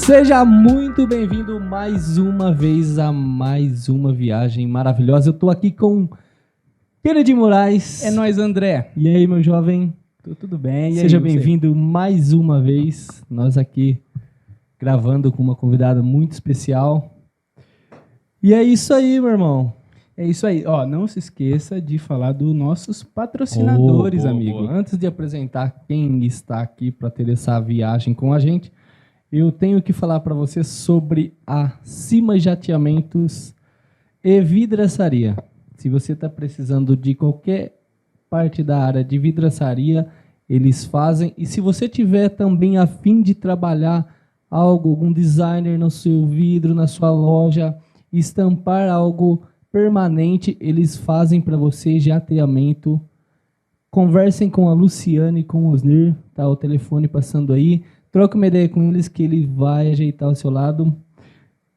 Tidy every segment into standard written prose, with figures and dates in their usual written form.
Seja muito bem-vindo mais uma vez a mais uma viagem maravilhosa. Eu tô aqui com Kennedy Moraes. É nóis, André. E aí, meu jovem? Tudo bem? E Seja aí, bem-vindo mais uma vez. Nós aqui gravando com uma convidada muito especial. E é isso aí, meu irmão. É isso aí. Ó, não se esqueça de falar dos nossos patrocinadores, amigo. Antes de apresentar quem está aqui para ter essa viagem com a gente, eu tenho que falar para você sobre a Cima Jateamentos e Vidraçaria. Se você está precisando de qualquer parte da área de vidraçaria, eles fazem. E se você tiver também a fim de trabalhar algo, algum designer no seu vidro, na sua loja, estampar algo permanente, eles fazem para você jateamento. Conversem com a Luciane e com o Osnir, tá o telefone passando aí. Troca uma ideia com eles que ele vai ajeitar o seu lado.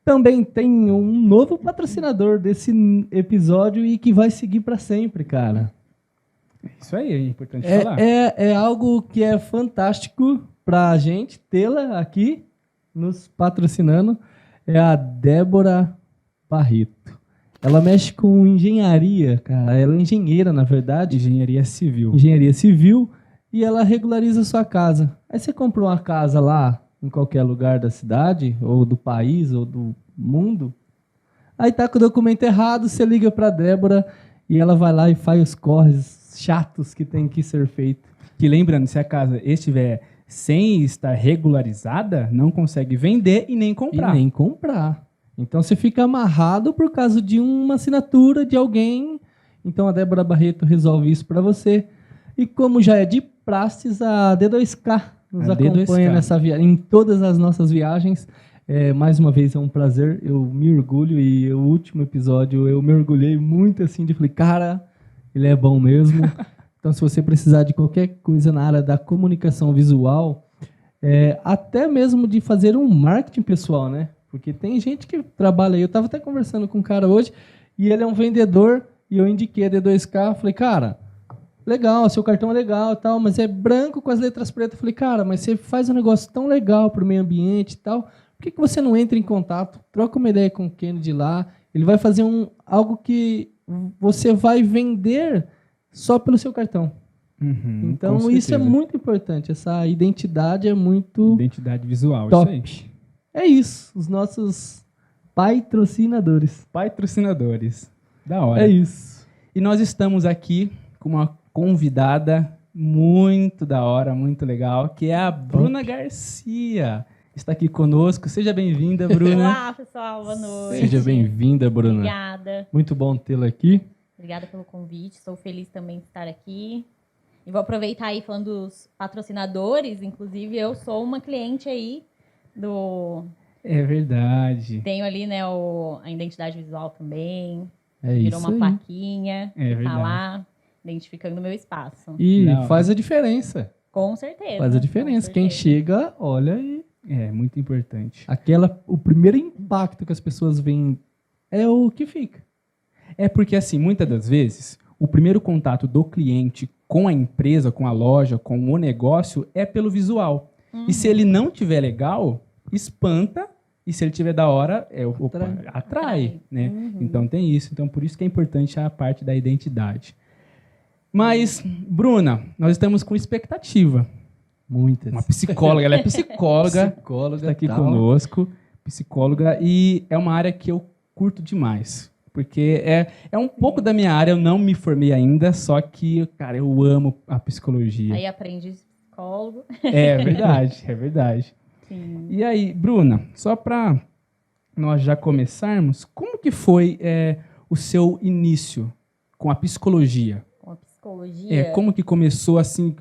Também tem um novo patrocinador desse episódio e que vai seguir para sempre, cara. Isso aí, é importante falar. É algo que é fantástico para a gente tê-la aqui nos patrocinando. É a Débora Barreto. Ela mexe com engenharia, cara. Ela é engenheira, na verdade. Engenharia civil. Engenharia civil. E ela regulariza a sua casa. Aí você comprou uma casa lá, em qualquer lugar da cidade, ou do país, ou do mundo. Aí tá com o documento errado, você liga pra Débora e ela vai lá e faz os corres chatos que tem que ser feito. Que lembrando, se a casa estiver sem estar regularizada, não consegue vender e nem comprar. Então você fica amarrado por causa de uma assinatura de alguém. Então a Débora Barreto resolve isso para você. E como já é de praxis, a D2K nos acompanha nessa viagem, em todas as nossas viagens. Mais uma vez é um prazer, eu me orgulho. E o último episódio eu me orgulhei muito assim, de falei, cara, ele é bom mesmo. Então se você precisar de qualquer coisa na área da comunicação visual, até mesmo de fazer um marketing pessoal, né? Porque tem gente que trabalha aí. Eu estava até conversando com um cara hoje, e ele é um vendedor, e eu indiquei a D2K, falei, cara, legal, seu cartão é legal e tal, mas é branco com as letras pretas. Eu falei, cara, mas você faz um negócio tão legal para o meio ambiente e tal, por que você não entra em contato, troca uma ideia com o Kennedy lá, ele vai fazer algo que você vai vender só pelo seu cartão. Uhum, então isso é muito importante, essa identidade é muito identidade visual, top. Isso aí. É isso, os nossos patrocinadores. Da hora. É isso. E nós estamos aqui com uma convidada muito da hora, muito legal, que é a Bruna Garcia. Está aqui conosco. Seja bem-vinda, Bruna. Olá, pessoal. Boa noite. Seja bem-vinda, Bruna. Obrigada. Muito bom tê-la aqui. Obrigada pelo convite. Estou feliz também de estar aqui. E vou aproveitar aí falando dos patrocinadores. Inclusive, eu sou uma cliente aí do... É verdade. Tenho ali, né, a identidade visual também. É Virou isso uma aí. plaquinha. É verdade. Tá lá, identificando o meu espaço. E Não. faz a diferença. Com certeza. Faz a diferença. Quem chega, olha e... É, muito importante. O primeiro impacto que as pessoas veem é o que fica. É porque, assim, muitas das vezes, o primeiro contato do cliente com a empresa, com a loja, com o negócio, é pelo visual. E se ele não tiver legal, espanta. E se ele tiver da hora, atrai, né? Então tem isso. Então por isso que é importante a parte da identidade. Mas, Bruna, nós estamos com expectativa. Muitas. Uma psicóloga, ela é psicóloga, está aqui conosco, psicóloga, e é uma área que eu curto demais. Porque é um pouco da minha área, eu não me formei ainda, só que, cara, eu amo a psicologia. Aí aprende psicólogo. É verdade, é verdade. Sim. E aí, Bruna, só para nós já começarmos, como que foi o seu início com a psicologia? Com a psicologia? Como que começou assim?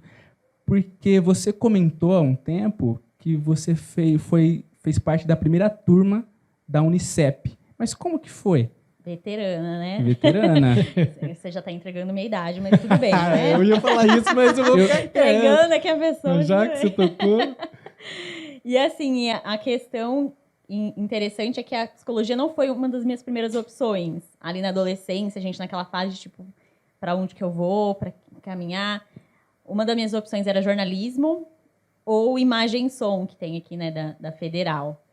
Porque você comentou há um tempo que você fez parte da primeira turma da Unicep. Mas como que foi? Veterana, né? Veterana. Você já está entregando minha idade, mas tudo bem, né? Eu ia falar isso, mas eu vou ficar entregando aqui a pessoa. Já que você tocou... E assim, a questão interessante é que a psicologia não foi uma das minhas primeiras opções. Ali na adolescência, a gente naquela fase de, tipo, para onde que eu vou, para caminhar. Uma das minhas opções era jornalismo ou imagem e som, que tem aqui, né, da Federal.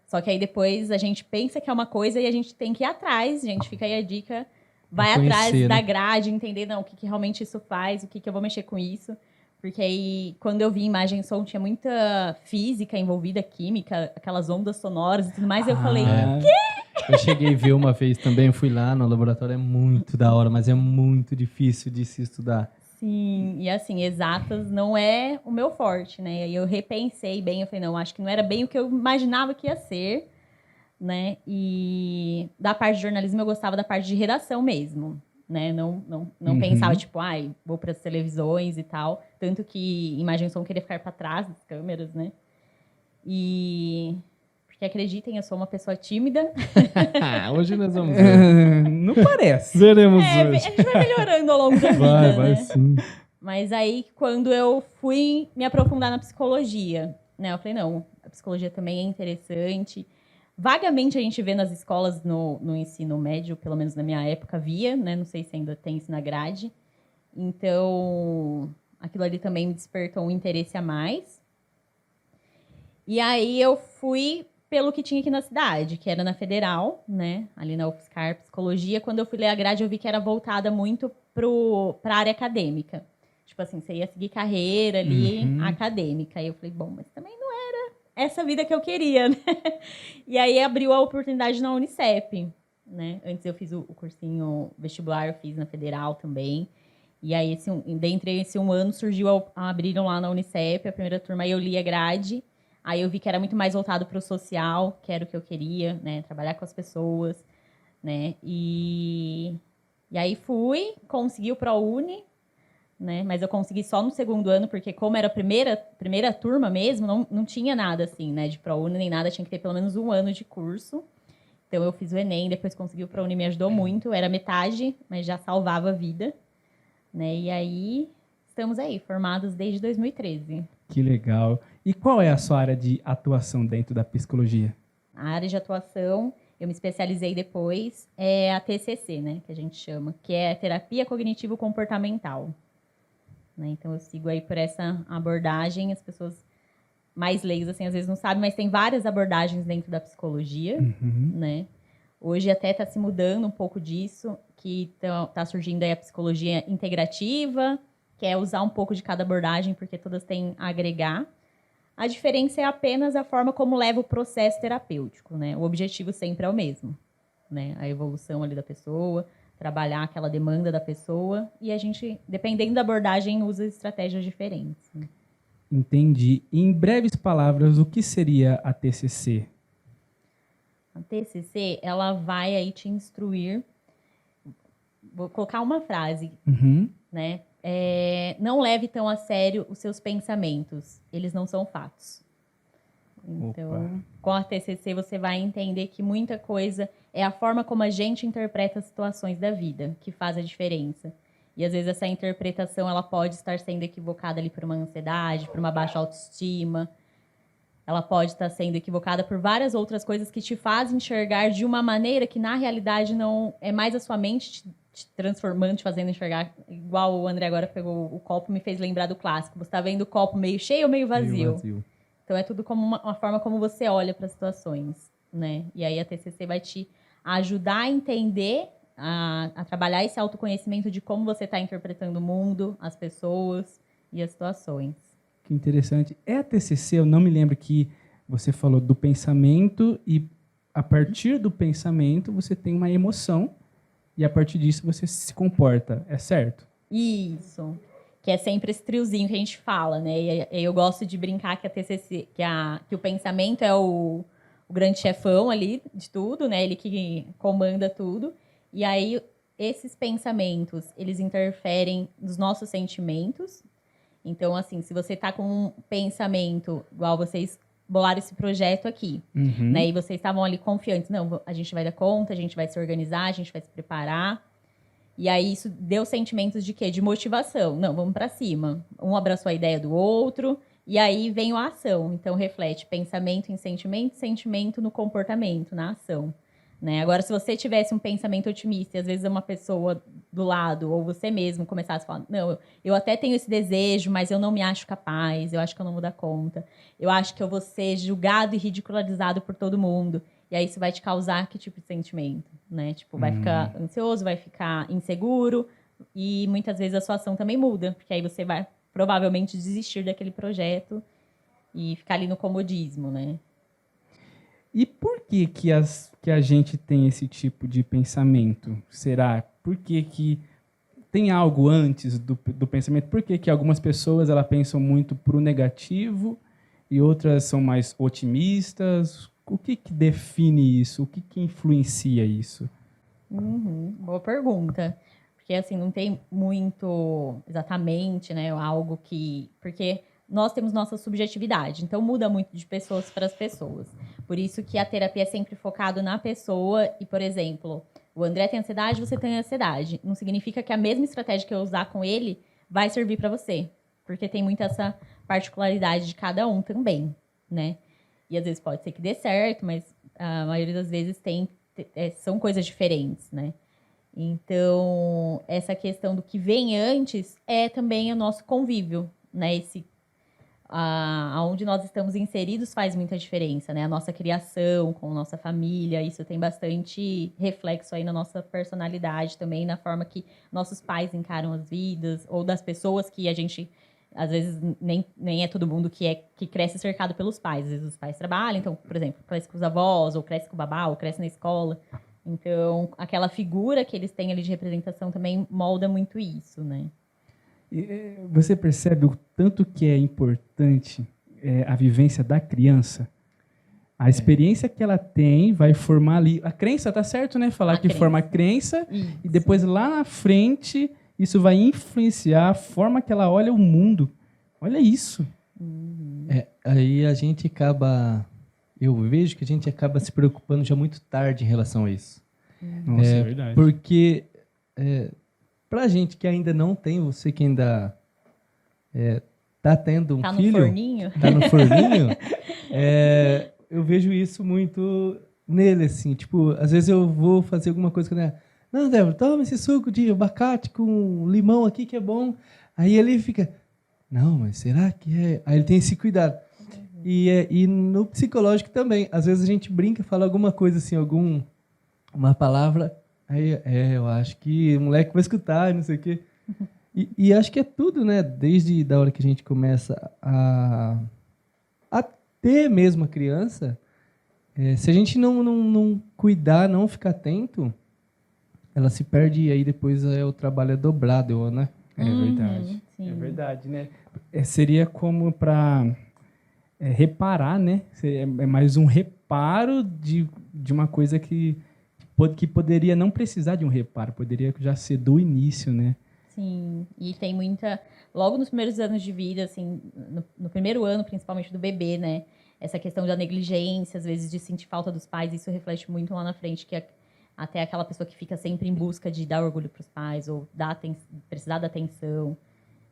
Só que aí depois a gente pensa que é uma coisa e a gente tem que ir atrás, gente. Fica aí a dica. Vai atrás da grade, entender o que realmente isso faz, o que eu vou mexer com isso. Porque aí, quando eu vi imagem e som, tinha muita física envolvida, química, aquelas ondas sonoras e tudo mais. Eu falei, quê? Eu cheguei a ver uma vez também, fui lá no laboratório, é muito da hora, mas é muito difícil de se estudar. Sim, e assim, exatas não é o meu forte, né? Aí eu repensei bem, eu falei, não, acho que não era bem o que eu imaginava que ia ser, né? E da parte de jornalismo eu gostava da parte de redação mesmo, né? Não pensava, tipo, vou para as televisões e tal. Tanto que imagem e som queria ficar para trás das câmeras, né? E... Porque acreditem, eu sou uma pessoa tímida. Hoje nós vamos ver. Não parece. Veremos hoje. A gente vai melhorando ao longo da vida, vai né? sim. Mas aí, quando eu fui me aprofundar na psicologia, né? Eu falei, não, a psicologia também é interessante. Vagamente a gente vê nas escolas no ensino médio, pelo menos na minha época, via, né? Não sei se ainda tem isso na grade. Então, aquilo ali também me despertou um interesse a mais. E aí eu fui pelo que tinha aqui na cidade, que era na Federal, né? Ali na UFSCar, Psicologia. Quando eu fui ler a grade, eu vi que era voltada muito para a área acadêmica. Tipo assim, você ia seguir carreira ali acadêmica. Aí eu falei, bom, mas também não era essa vida que eu queria, né? E aí abriu a oportunidade na Unicep, né? Antes eu fiz o cursinho vestibular, eu fiz na Federal também. E aí, dentre esse um ano, abriram lá na Unicep, a primeira turma, aí eu li a grade. Aí eu vi que era muito mais voltado para o social, que era o que eu queria, né? Trabalhar com as pessoas, né? E aí consegui o ProUni, né? Mas eu consegui só no segundo ano, porque como era a primeira turma mesmo, não tinha nada assim, né? De ProUni nem nada, tinha que ter pelo menos um ano de curso. Então eu fiz o Enem, depois consegui o ProUni, me ajudou muito. Era metade, mas já salvava a vida, né? E aí, estamos aí, formados desde 2013. Que legal. E qual é a sua área de atuação dentro da psicologia? A área de atuação, eu me especializei depois, é a TCC, né, que a gente chama, que é Terapia Cognitivo-Comportamental. Né? Então, eu sigo aí por essa abordagem. As pessoas mais leigas, assim, às vezes não sabem, mas tem várias abordagens dentro da psicologia, né? Hoje até está se mudando um pouco disso, que está surgindo aí a psicologia integrativa, que é usar um pouco de cada abordagem, porque todas têm a agregar. A diferença é apenas a forma como leva o processo terapêutico, né? O objetivo sempre é o mesmo, né? A evolução ali da pessoa, trabalhar aquela demanda da pessoa, e a gente, dependendo da abordagem, usa estratégias diferentes. Né? Entendi. Em breves palavras, o que seria a TCC? A TCC, ela vai aí te instruir. Vou colocar uma frase, né? Não leve tão a sério os seus pensamentos. Eles não são fatos. Então, com a TCC, você vai entender que muita coisa é a forma como a gente interpreta as situações da vida que faz a diferença. E, às vezes, essa interpretação ela pode estar sendo equivocada ali por uma ansiedade, por uma baixa autoestima. Ela pode estar sendo equivocada por várias outras coisas que te fazem enxergar de uma maneira que, na realidade, não é mais a sua mente te transformando, te fazendo enxergar. Igual o André agora pegou o copo, me fez lembrar do clássico. Você está vendo o copo meio cheio ou meio vazio? Meio vazio. Então, é tudo como uma forma como você olha para as situações, né? E aí a TCC vai te ajudar a entender, a trabalhar esse autoconhecimento de como você está interpretando o mundo, as pessoas e as situações. Que interessante. A TCC, eu não me lembro que você falou do pensamento e a partir do pensamento você tem uma emoção e a partir disso você se comporta, é certo? Isso. Que é sempre esse triozinho que a gente fala, né? E eu gosto de brincar que a TCC, que o pensamento é o grande chefão ali de tudo, né? Ele que comanda tudo. E aí, esses pensamentos, eles interferem nos nossos sentimentos. Então, assim, se você tá com um pensamento, igual vocês bolaram esse projeto aqui, né? E vocês estavam ali confiantes. Não, a gente vai dar conta, a gente vai se organizar, a gente vai se preparar. E aí isso deu sentimentos de quê? De motivação. Não, vamos para cima. Um abraçou a ideia do outro e aí vem a ação. Então reflete pensamento em sentimento, sentimento no comportamento, na ação. né? Agora, se você tivesse um pensamento otimista e às vezes uma pessoa do lado ou você mesmo começasse a falar, não, eu até tenho esse desejo, mas eu não me acho capaz, eu acho que eu não vou dar conta, eu acho que eu vou ser julgado e ridicularizado por todo mundo. E aí isso vai te causar que tipo de sentimento, né? Tipo, vai ficar ansioso, vai ficar inseguro e muitas vezes a sua ação também muda, porque aí você vai provavelmente desistir daquele projeto e ficar ali no comodismo, né? E por que a gente tem esse tipo de pensamento? Será? Por que tem algo antes do pensamento? Por que algumas pessoas elas pensam muito pro negativo e outras são mais otimistas? O que define isso? O que influencia isso? Boa pergunta. Porque, assim, não tem muito exatamente, né, algo que... Porque nós temos nossa subjetividade, então muda muito de pessoas para as pessoas. Por isso que a terapia é sempre focada na pessoa e, por exemplo, o André tem ansiedade, você tem ansiedade. Não significa que a mesma estratégia que eu usar com ele vai servir para você. Porque tem muito essa particularidade de cada um também, né? E às vezes pode ser que dê certo, mas a maioria das vezes são coisas diferentes, né? Então, essa questão do que vem antes é também o nosso convívio, né? Aonde nós estamos inseridos faz muita diferença, né? A nossa criação com a nossa família, isso tem bastante reflexo aí na nossa personalidade também, na forma que nossos pais encaram as vidas, ou das pessoas que a gente... Às vezes, nem é todo mundo que cresce cercado pelos pais. Às vezes, os pais trabalham. Então, por exemplo, cresce com os avós, ou cresce com o babá, ou cresce na escola. Então, aquela figura que eles têm ali de representação também molda muito isso, né? E você percebe o tanto que é importante a vivência da criança? A experiência que ela tem vai formar ali... A crença, tá certo, né? Falar que forma a crença. Isso. E depois, lá na frente... Isso vai influenciar a forma que ela olha o mundo. Olha isso. Aí a gente acaba... Eu vejo que a gente acaba se preocupando já muito tarde em relação a isso. Nossa, é verdade. Porque pra gente que ainda não tem, você que ainda tá tendo um filho... Tá no forninho? Tá no forninho. Eu vejo isso muito nele, assim. Tipo, às vezes eu vou fazer alguma coisa que... Não, Débora, toma esse suco de abacate com limão aqui que é bom. Aí ele fica, não, mas será que é? Aí ele tem esse cuidado. E no psicológico também. Às vezes a gente brinca, fala alguma coisa assim, uma palavra, aí eu acho que o moleque vai escutar, não sei o quê. E acho que é tudo, né? Desde da hora que a gente começa a ter mesmo a criança, se a gente não cuidar, não ficar atento... Ela se perde e aí depois o trabalho é dobrado, né? É verdade. Sim. É verdade, né? Seria como para reparar, né? É mais um reparo de uma coisa que poderia não precisar de um reparo, poderia já ser do início, né? Sim, e tem muita... Logo nos primeiros anos de vida, assim, no primeiro ano, principalmente do bebê, né? Essa questão da negligência, às vezes de sentir falta dos pais, isso reflete muito lá na frente, que até aquela pessoa que fica sempre em busca de dar orgulho para os pais ou precisar da atenção.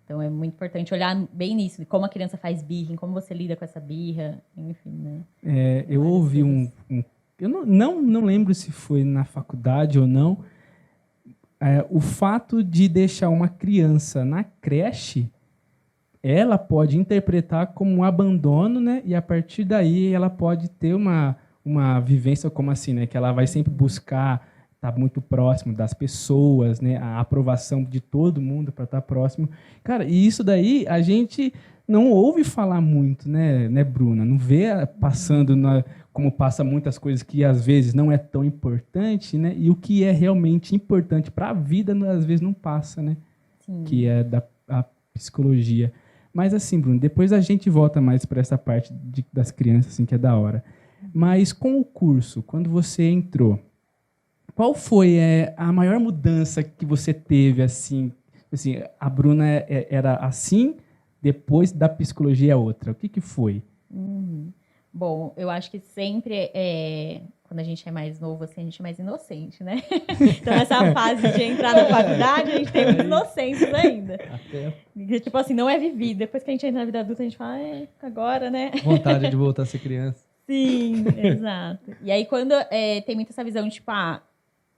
Então, é muito importante olhar bem nisso, de como a criança faz birra, em como você lida com essa birra, enfim, né? Eu ouvi eu não lembro se foi na faculdade ou não, o fato de deixar uma criança na creche, ela pode interpretar como um abandono, né? E a partir daí ela pode ter uma vivência como assim, né? Que ela vai sempre buscar estar muito próximo das pessoas, né? A aprovação de todo mundo para estar próximo. Cara, e isso daí a gente não ouve falar muito, né, Bruna? Não vê passando como passa muitas coisas que às vezes não é tão importante, né? E o que é realmente importante para a vida às vezes não passa, né? Sim. Que é a psicologia. Mas assim, Bruna, depois a gente volta mais para essa parte das crianças, assim, que é da hora. Mas com o curso, quando você entrou, qual foi a maior mudança que você teve, assim, a Bruna era assim, depois da psicologia é outra. O que foi? Bom, eu acho que sempre, quando a gente é mais novo, assim, a gente é mais inocente, né? Então, nessa fase de entrar na faculdade, a gente tem muitos inocentes ainda. Tipo assim, não é vivido. Depois que a gente entra na vida adulta, a gente fala, agora, né? Vontade de voltar a ser criança. Sim, exato. E aí, quando tem muito essa visão, tipo,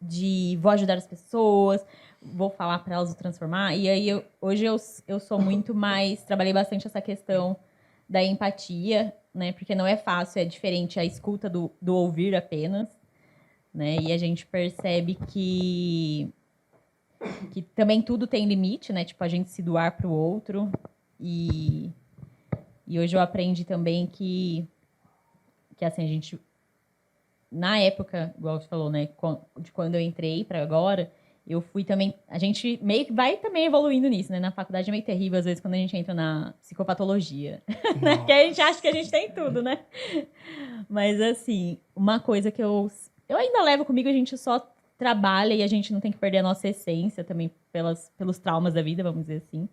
de vou ajudar as pessoas, vou falar para elas o transformar. E aí, hoje eu sou muito mais... Trabalhei bastante essa questão da empatia, né? Porque não é fácil, é diferente a escuta do ouvir apenas, né? E a gente percebe que também tudo tem limite, né? Tipo, a gente se doar para o outro. E hoje eu aprendi também que assim, a gente... Na época, igual você falou, né? De quando eu entrei para agora, eu fui também... A gente meio que vai também evoluindo nisso, né? Na faculdade é meio terrível, às vezes, quando a gente entra na psicopatologia. Né? Que a gente acha que a gente tem tudo, né? Mas, assim, uma coisa que eu ainda levo comigo, a gente só trabalha e a gente não tem que perder a nossa essência também pelos traumas da vida, vamos dizer assim.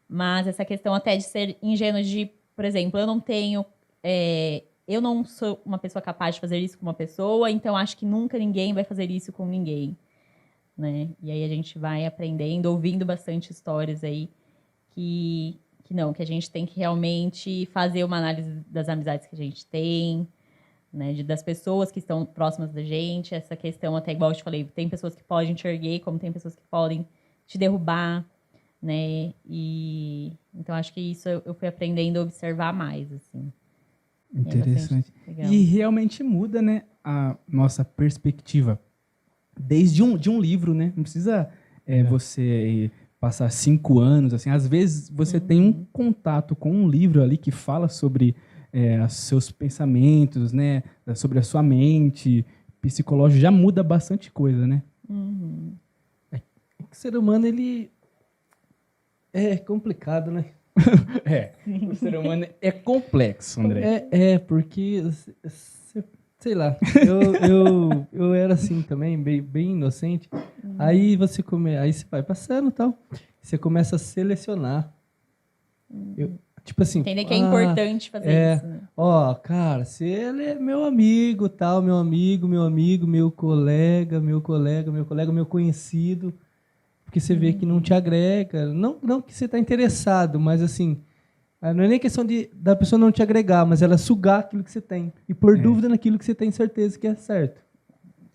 Mas essa questão até de ser ingênuo de, por exemplo, eu não sou uma pessoa capaz de fazer isso com uma pessoa, então acho que nunca ninguém vai fazer isso com ninguém, né? E aí a gente vai aprendendo, ouvindo bastante histórias aí que a gente tem que realmente fazer uma análise das amizades que a gente tem, né? Das pessoas que estão próximas da gente, essa questão até igual eu te falei, tem pessoas que podem te erguer, como tem pessoas que podem te derrubar, né? E então acho que isso eu fui aprendendo a observar mais, assim. Interessante. E realmente muda, né, a nossa perspectiva. Desde um livro, né? Não precisa você passar 5 anos, assim. Às vezes você tem um contato com um livro ali que fala sobre os seus pensamentos, né? Sobre a sua mente, psicológico, já muda bastante coisa, né? Uhum. O ser humano, ele é complicado, né? O ser humano é complexo, André. Porque, sei lá, eu era assim também, bem inocente. Aí você vai passando e tal, você começa a selecionar. Tipo assim... Entender que é importante fazer isso, né? Cara, se ele é meu amigo, tal, meu amigo, meu colega, meu conhecido... Porque você vê que não te agrega. Não que você está interessado, mas assim, não é nem questão da pessoa não te agregar, mas ela sugar aquilo que você tem. E pôr dúvida naquilo que você tem certeza que é certo.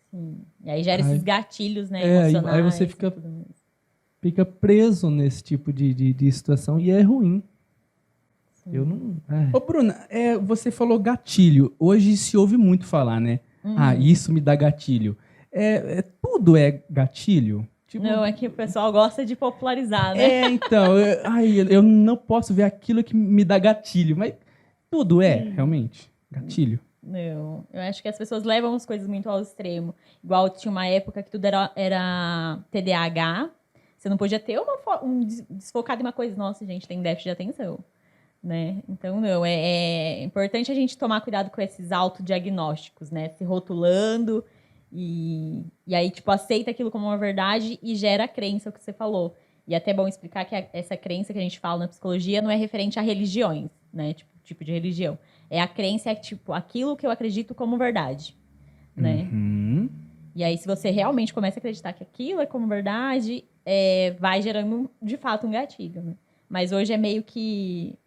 Sim. E aí gera esses gatilhos, né, emocionais. Aí você fica preso nesse tipo de situação e é ruim. Sim. Eu não... Ô, Bruna, você falou gatilho. Hoje se ouve muito falar, né? Isso me dá gatilho. Tudo é gatilho? Tipo, não, é que o pessoal gosta de popularizar, né? Então, eu não posso ver aquilo que me dá gatilho, mas tudo realmente gatilho. Não, eu acho que as pessoas levam as coisas muito ao extremo. Igual tinha uma época que tudo era TDAH, você não podia ter um desfocado em uma coisa. Nossa, gente, tem déficit de atenção, né? Então, não, é importante a gente tomar cuidado com esses autodiagnósticos, né? Se rotulando... E aí, tipo, aceita aquilo como uma verdade e gera a crença, o que você falou. E é até bom explicar que essa crença que a gente fala na psicologia não é referente a religiões, né? Tipo de religião. A crença tipo, aquilo que eu acredito como verdade, né? Uhum. E aí, se você realmente começa a acreditar que aquilo é como verdade, vai gerando, de fato, um gatilho, né? Mas hoje é meio que...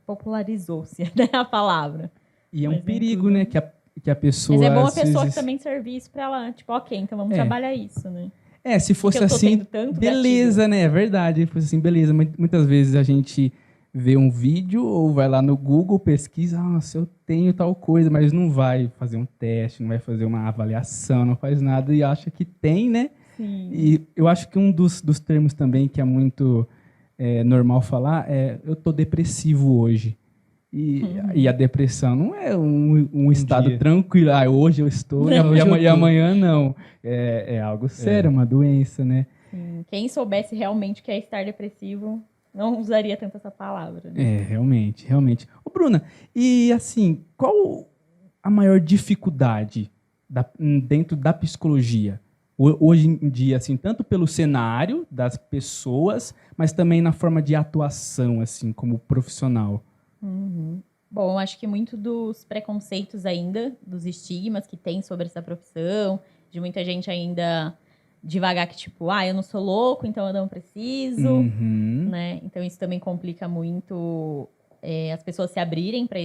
popularizou-se, né, a palavra. E é um perigo, né? Que a pessoa... Mas é bom a pessoa que também serve isso pra ela, tipo, ok, então vamos trabalhar isso, né? Se fosse assim, beleza, gatilho. Né? É verdade. Se fosse assim, beleza. Muitas vezes a gente vê um vídeo ou vai lá no Google, pesquisa, se eu tenho tal coisa, mas não vai fazer um teste, não vai fazer uma avaliação, não faz nada e acha que tem, né? Sim. E eu acho que um dos termos também que é muito normal falar é eu tô depressivo hoje. E a depressão não é um estado dia. Tranquilo. Hoje eu estou e amanhã não. É algo sério, uma doença, né? Sim. Quem soubesse realmente o que é estar depressivo não usaria tanto essa palavra. Né? Realmente. Ô, Bruna, e assim, qual a maior dificuldade dentro da psicologia? Hoje em dia, assim, tanto pelo cenário das pessoas, mas também na forma de atuação, assim, como profissional. Uhum. Bom, acho que muito dos preconceitos ainda, dos estigmas que tem sobre essa profissão, de muita gente ainda devagar que tipo, eu não sou louco, então eu não preciso, né? Então isso também complica muito as pessoas se abrirem para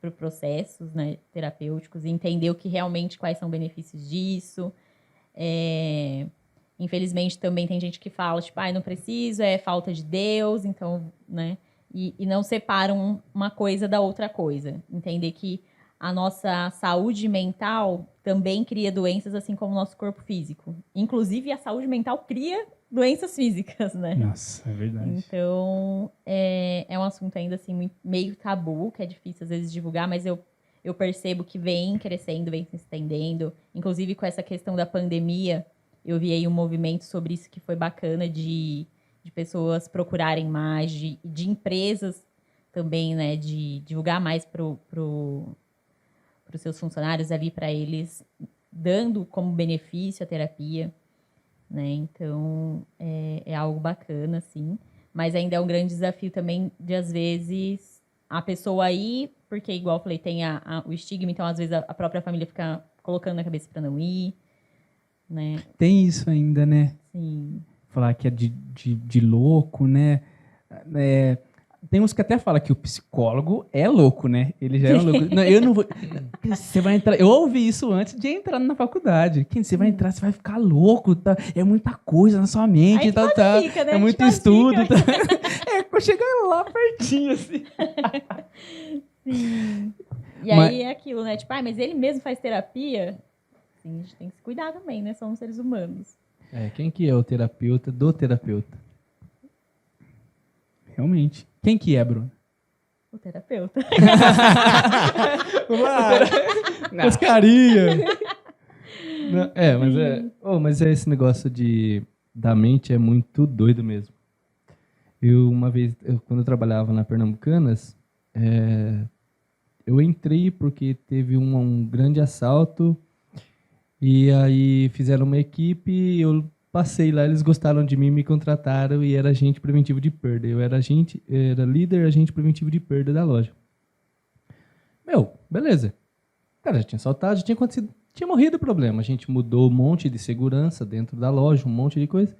processos, né, terapêuticos, e entender o que realmente, quais são os benefícios disso. Infelizmente, também tem gente que fala, tipo, não preciso, é falta de Deus, então, né? E não separam uma coisa da outra coisa. Entender que a nossa saúde mental também cria doenças, assim como o nosso corpo físico. Inclusive, a saúde mental cria doenças físicas, né? Nossa, é verdade. Então, é um assunto ainda, assim, meio tabu, que é difícil, às vezes, divulgar, mas eu percebo que vem crescendo, vem se estendendo. Inclusive, com essa questão da pandemia, eu vi aí um movimento sobre isso que foi bacana de pessoas procurarem mais, de empresas também, né, de divulgar mais para os seus funcionários ali, para eles, dando como benefício a terapia, né? Então, é algo bacana, assim. Mas ainda é um grande desafio também de, às vezes, a pessoa ir, porque, igual eu falei, tem o estigma, então, às vezes, a própria família fica colocando na cabeça para não ir, né? Tem isso ainda, né? Sim. Falar que é de louco, né? Tem uns que até falam que o psicólogo é louco, né? Ele já é um louco. Não, eu não vou. Você vai entrar. Eu ouvi isso antes de entrar na faculdade. Você vai entrar, você vai ficar louco. Tá? É muita coisa na sua mente. Aí tá. Fica, né? É muito estudo. Tá? Chegando lá pertinho, assim. Sim. E aí é aquilo, né? Tipo, mas ele mesmo faz terapia? Sim, a gente tem que se cuidar também, né? Somos seres humanos. Quem que é o terapeuta do terapeuta? Realmente. Quem que é, Bruno? O terapeuta. Os carinha. Mas esse negócio da mente é muito doido mesmo. Uma vez, quando eu trabalhava na Pernambucanas, eu entrei porque teve um grande assalto e aí fizeram uma equipe, eu passei lá, eles gostaram de mim, me contrataram e era agente preventivo de perda. Eu era líder agente preventivo de perda da loja. Beleza. Cara, já tinha assaltado, já tinha acontecido, tinha morrido o problema. A gente mudou um monte de segurança dentro da loja, um monte de coisa.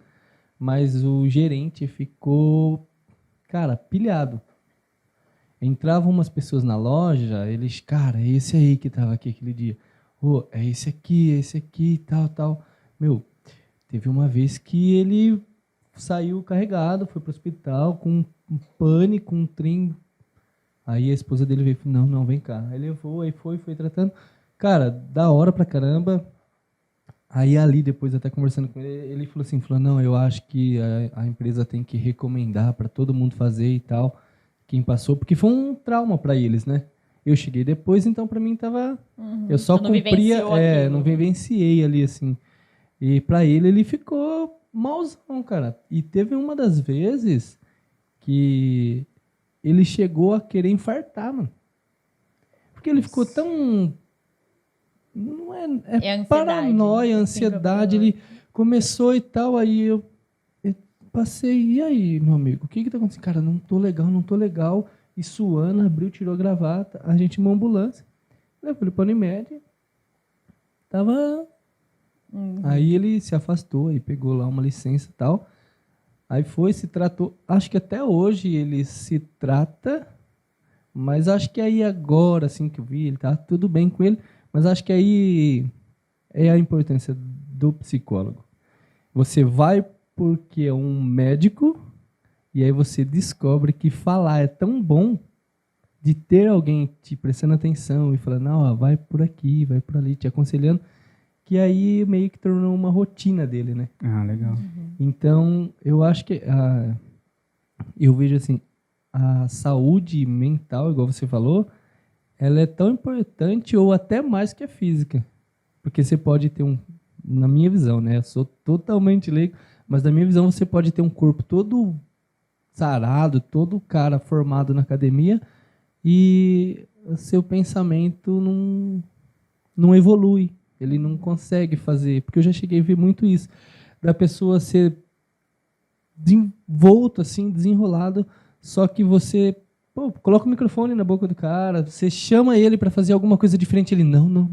Mas o gerente ficou, cara, pilhado. Entravam umas pessoas na loja, eles, cara, é esse aí que tava aqui aquele dia. É esse aqui, tal. Teve uma vez que ele saiu carregado, foi pro hospital com um pânico, um trem. Aí a esposa dele veio e falou, não, vem cá. Aí levou, aí foi tratando. Cara, da hora pra caramba. Aí ali, depois até conversando com ele, ele falou, não, eu acho que a empresa tem que recomendar para todo mundo fazer e tal, quem passou, porque foi um trauma para eles, né? Eu cheguei depois, então para mim tava... Eu só cumpria, não vivenciei ali, assim. E para ele ficou malzão, cara. E teve uma das vezes que ele chegou a querer infartar, mano. Porque ele ficou tão... Não é paranoia, ansiedade. Ele começou e tal, aí eu passei, e aí, meu amigo, o que tá acontecendo? Cara, não tô legal. E suando, abriu, tirou a gravata, a gente uma ambulância. Levou ele pra Unimed. Tava... Aí ele se afastou e pegou lá uma licença e tal. Aí se tratou. Acho que até hoje ele se trata, mas acho que aí agora, assim que eu vi, ele tá tudo bem com ele. Mas acho que aí é a importância do psicólogo. Você vai porque é um médico e aí você descobre que falar é tão bom, de ter alguém te prestando atenção e falando, não, vai por aqui, vai por ali, te aconselhando, que aí meio que tornou uma rotina dele, né? Ah, legal. Então, eu acho que eu vejo assim, a saúde mental, igual você falou, ela é tão importante ou até mais que a física. Porque você pode ter na minha visão, né? Eu sou totalmente leigo, mas na minha visão você pode ter um corpo todo sarado, todo cara formado na academia e seu pensamento não evolui. Ele não consegue fazer. Porque eu já cheguei a ver muito isso. Da pessoa ser desenvolto, assim, desenrolado, só que você... coloca o microfone na boca do cara, você chama ele para fazer alguma coisa diferente, ele não,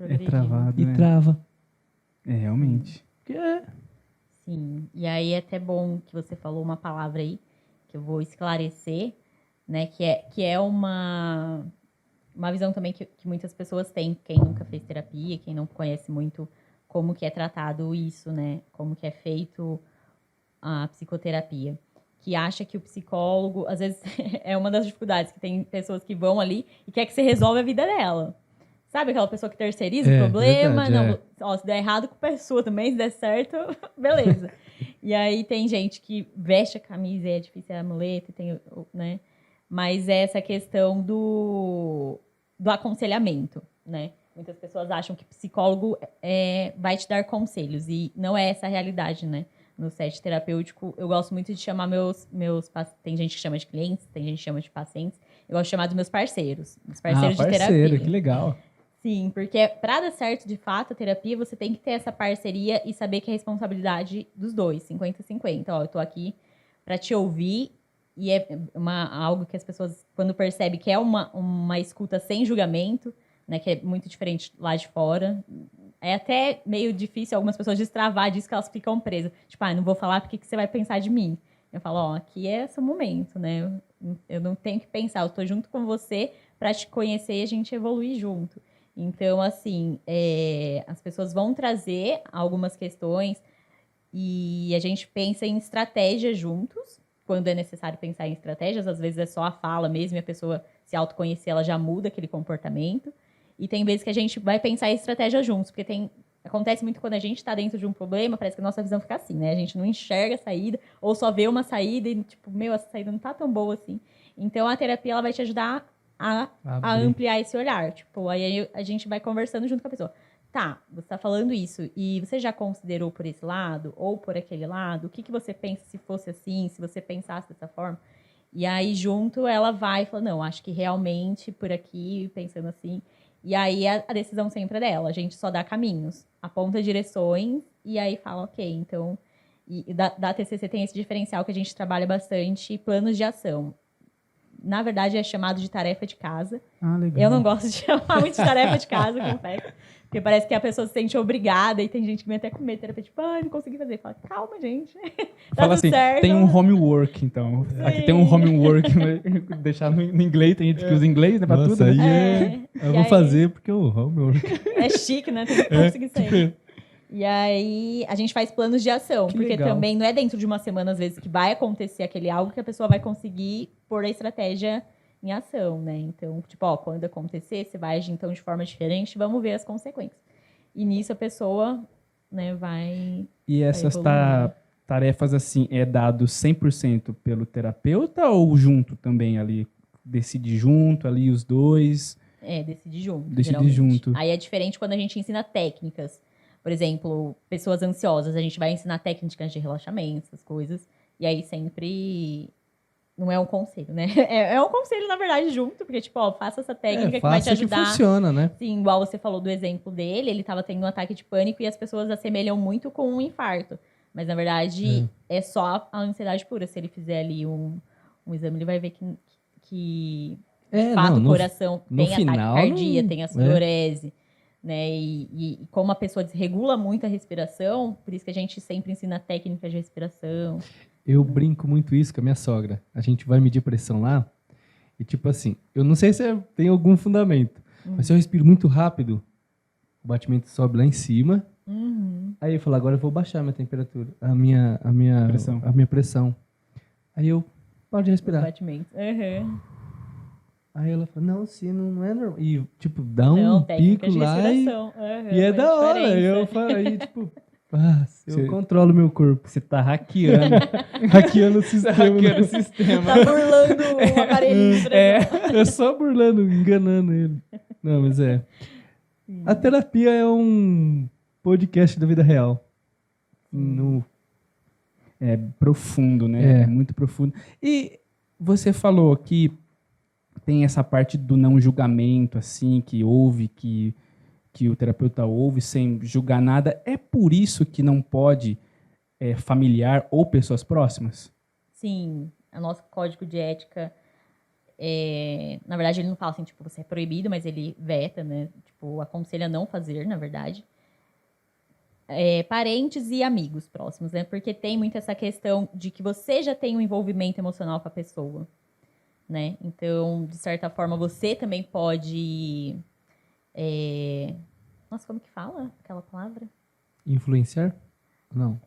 é travado, e trava. Realmente. Sim, e aí é até bom que você falou uma palavra aí, que eu vou esclarecer, né, que é uma uma visão também que muitas pessoas têm, quem nunca fez terapia, quem não conhece muito como que é tratado isso, né? Como que é feito a psicoterapia. Que acha que o psicólogo, às vezes, é uma das dificuldades, que tem pessoas que vão ali e quer que você resolva a vida dela. Sabe aquela pessoa que terceiriza o problema? Verdade, não, ó, se der errado, culpa é sua também, se der certo, beleza. E aí tem gente que veste a camisa e é difícil, é a muleta, tem, né? Mas é essa questão do aconselhamento, né? Muitas pessoas acham que psicólogo vai te dar conselhos, e não é essa a realidade, né? No set terapêutico, eu gosto muito de chamar meus tem gente que chama de clientes, tem gente que chama de pacientes, eu gosto de chamar dos meus parceiros de terapia. Que legal. Sim, porque para dar certo, de fato, a terapia, você tem que ter essa parceria e saber que é responsabilidade dos dois, 50-50. Ó, eu tô aqui para te ouvir, e é algo que as pessoas, quando percebem que é uma escuta sem julgamento, né, que é muito diferente lá de fora, é até meio difícil algumas pessoas destravar disso, que elas ficam presas. Tipo, não vou falar porque que você vai pensar de mim. Eu falo, ó, aqui é esse momento, né? Eu não tenho que pensar, eu tô junto com você para te conhecer e a gente evoluir junto. Então, assim, as pessoas vão trazer algumas questões e a gente pensa em estratégias juntos, quando é necessário pensar em estratégias. Às vezes é só a fala mesmo, e a pessoa se autoconhecer, ela já muda aquele comportamento. E tem vezes que a gente vai pensar em estratégia juntos, porque acontece muito quando a gente está dentro de um problema, parece que a nossa visão fica assim, né? A gente não enxerga a saída, ou só vê uma saída e, tipo, essa saída não tá tão boa assim. Então, a terapia, ela vai te ajudar a ampliar esse olhar. Tipo, aí a gente vai conversando junto com a pessoa. Tá, você tá falando isso, e você já considerou por esse lado, ou por aquele lado? O que você pensa se fosse assim, se você pensasse dessa forma? E aí, junto, ela vai e fala, não, acho que realmente por aqui, pensando assim. E aí, a decisão sempre é dela. A gente só dá caminhos, aponta direções, e aí fala, ok, então... E da TCC tem esse diferencial que a gente trabalha bastante, planos de ação. Na verdade, é chamado de tarefa de casa. Legal. Eu não gosto de chamar muito de tarefa de casa, confesso. Porque parece que a pessoa se sente obrigada, e tem gente que vem até com medo, terapia, tipo, não consegui fazer. Fala, calma, gente. Tá Fala tudo assim, certo. tem um homework, então. Sim. Aqui tem um homework, deixar no inglês, tem gente que usa inglês, né, pra Nossa, tudo, né? aí eu vou fazer porque eu amo. É chique, né? Tem que conseguir sair. E aí, a gente faz planos de ação, Que porque legal. também não é dentro de uma semana, às vezes, que vai acontecer aquele algo que a pessoa vai conseguir pôr a estratégia em ação, né? Então, tipo, ó, quando acontecer, você vai agir, então, de forma diferente, vamos ver as consequências. E nisso a pessoa, né, vai... E essas evoluindo. tarefas, assim, é dado 100% pelo terapeuta ou junto também ali? Decide junto ali os dois? Decidir junto, Decidir geralmente. junto. Aí é diferente quando a gente ensina técnicas. Por exemplo, pessoas ansiosas, a gente vai ensinar técnicas de relaxamento, essas coisas. E aí sempre... Não é um conselho, né? É um conselho, na verdade, junto. Porque, tipo, ó, faça essa técnica que vai te ajudar. Que funciona, né? Sim, igual você falou do exemplo dele. Ele estava tendo um ataque de pânico e as pessoas assemelham muito com um infarto. Mas, na verdade, é só a ansiedade pura. Se ele fizer ali um exame, ele vai ver que de fato, o coração tem ataque cardíaco, tem a sudorese. Né? E como a pessoa desregula muito a respiração, por isso que a gente sempre ensina técnicas de respiração. Eu brinco muito isso com a minha sogra. A gente vai medir pressão lá e, tipo assim, eu não sei se tem algum fundamento, mas se eu respiro muito rápido, o batimento sobe lá em cima. Aí eu falo, agora eu vou baixar a minha temperatura, a minha pressão. Aí eu paro de respirar. Os batimentos. Aí ela fala, não, sim, não é normal. E, tipo, dá um pico lá e é da hora. Eu falo, aí, tipo, eu controlo meu corpo. Você tá hackeando. Hackeando o sistema. Hackeando o sistema. Tá burlando o aparelhinho. É só burlando, enganando ele. Não, mas a terapia é um podcast da vida real. É profundo, né? É muito profundo. E você falou que tem essa parte do não julgamento, assim, que o terapeuta ouve sem julgar nada. É por isso que não pode familiar ou pessoas próximas? Sim. O nosso código de ética, na verdade, ele não fala assim, tipo, você é proibido, mas ele veta, né? Tipo, aconselha não fazer, na verdade. Parentes e amigos próximos, né? Porque tem muito essa questão de que você já tem um envolvimento emocional com a pessoa. né? Então, de certa forma, você também pode... Nossa, como que fala aquela palavra? Influenciar? Não.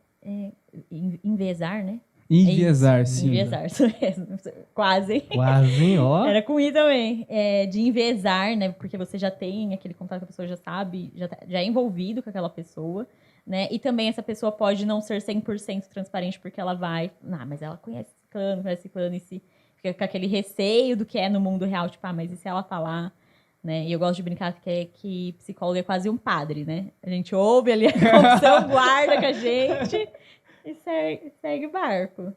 Envezar, né? Enviesar, sim. Enviesar, isso mesmo. Quase. Quase, ó. Era com I também. De enviesar, né? Porque você já tem aquele contato que a pessoa já sabe, já é envolvido com aquela pessoa, né? E também essa pessoa pode não ser 100% transparente porque ela vai... mas ela conhece ciclano, e se fica com aquele receio do que é no mundo real. Tipo, mas e se ela falar... Né? E eu gosto de brincar que psicólogo é quase um padre, né? A gente ouve ali a confissão, guarda com a gente e segue o barco.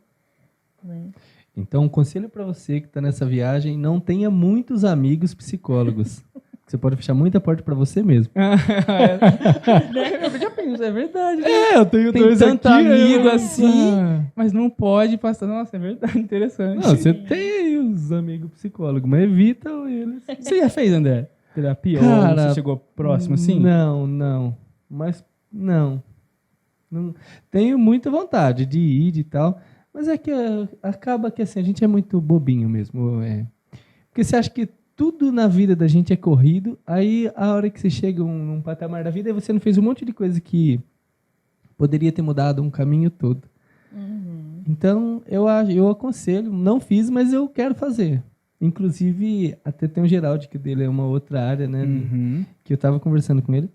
Né? Então, um conselho para você que está nessa viagem, não tenha muitos amigos psicólogos. Você pode fechar muita porta para você mesmo. Eu já penso, é verdade. Né? Eu tenho Tem dois tanto aqui, amigo assim, mas não pode passar. Nossa, é verdade, interessante. Não, você tem aí os amigos psicólogos, mas evita eles. Você já fez, André? Terapia? Cara, ou você chegou próximo assim? Não. Mas não. Tenho muita vontade de ir e tal, mas é que acaba que assim, a gente é muito bobinho mesmo. Porque você acha que tudo na vida da gente é corrido, aí a hora que você chega num patamar da vida, aí você não fez um monte de coisa que poderia ter mudado um caminho todo. Uhum. Então, eu aconselho, não fiz, mas eu quero fazer. Inclusive, até tem o Geraldo, que dele é uma outra área, né? Que eu tava conversando com ele.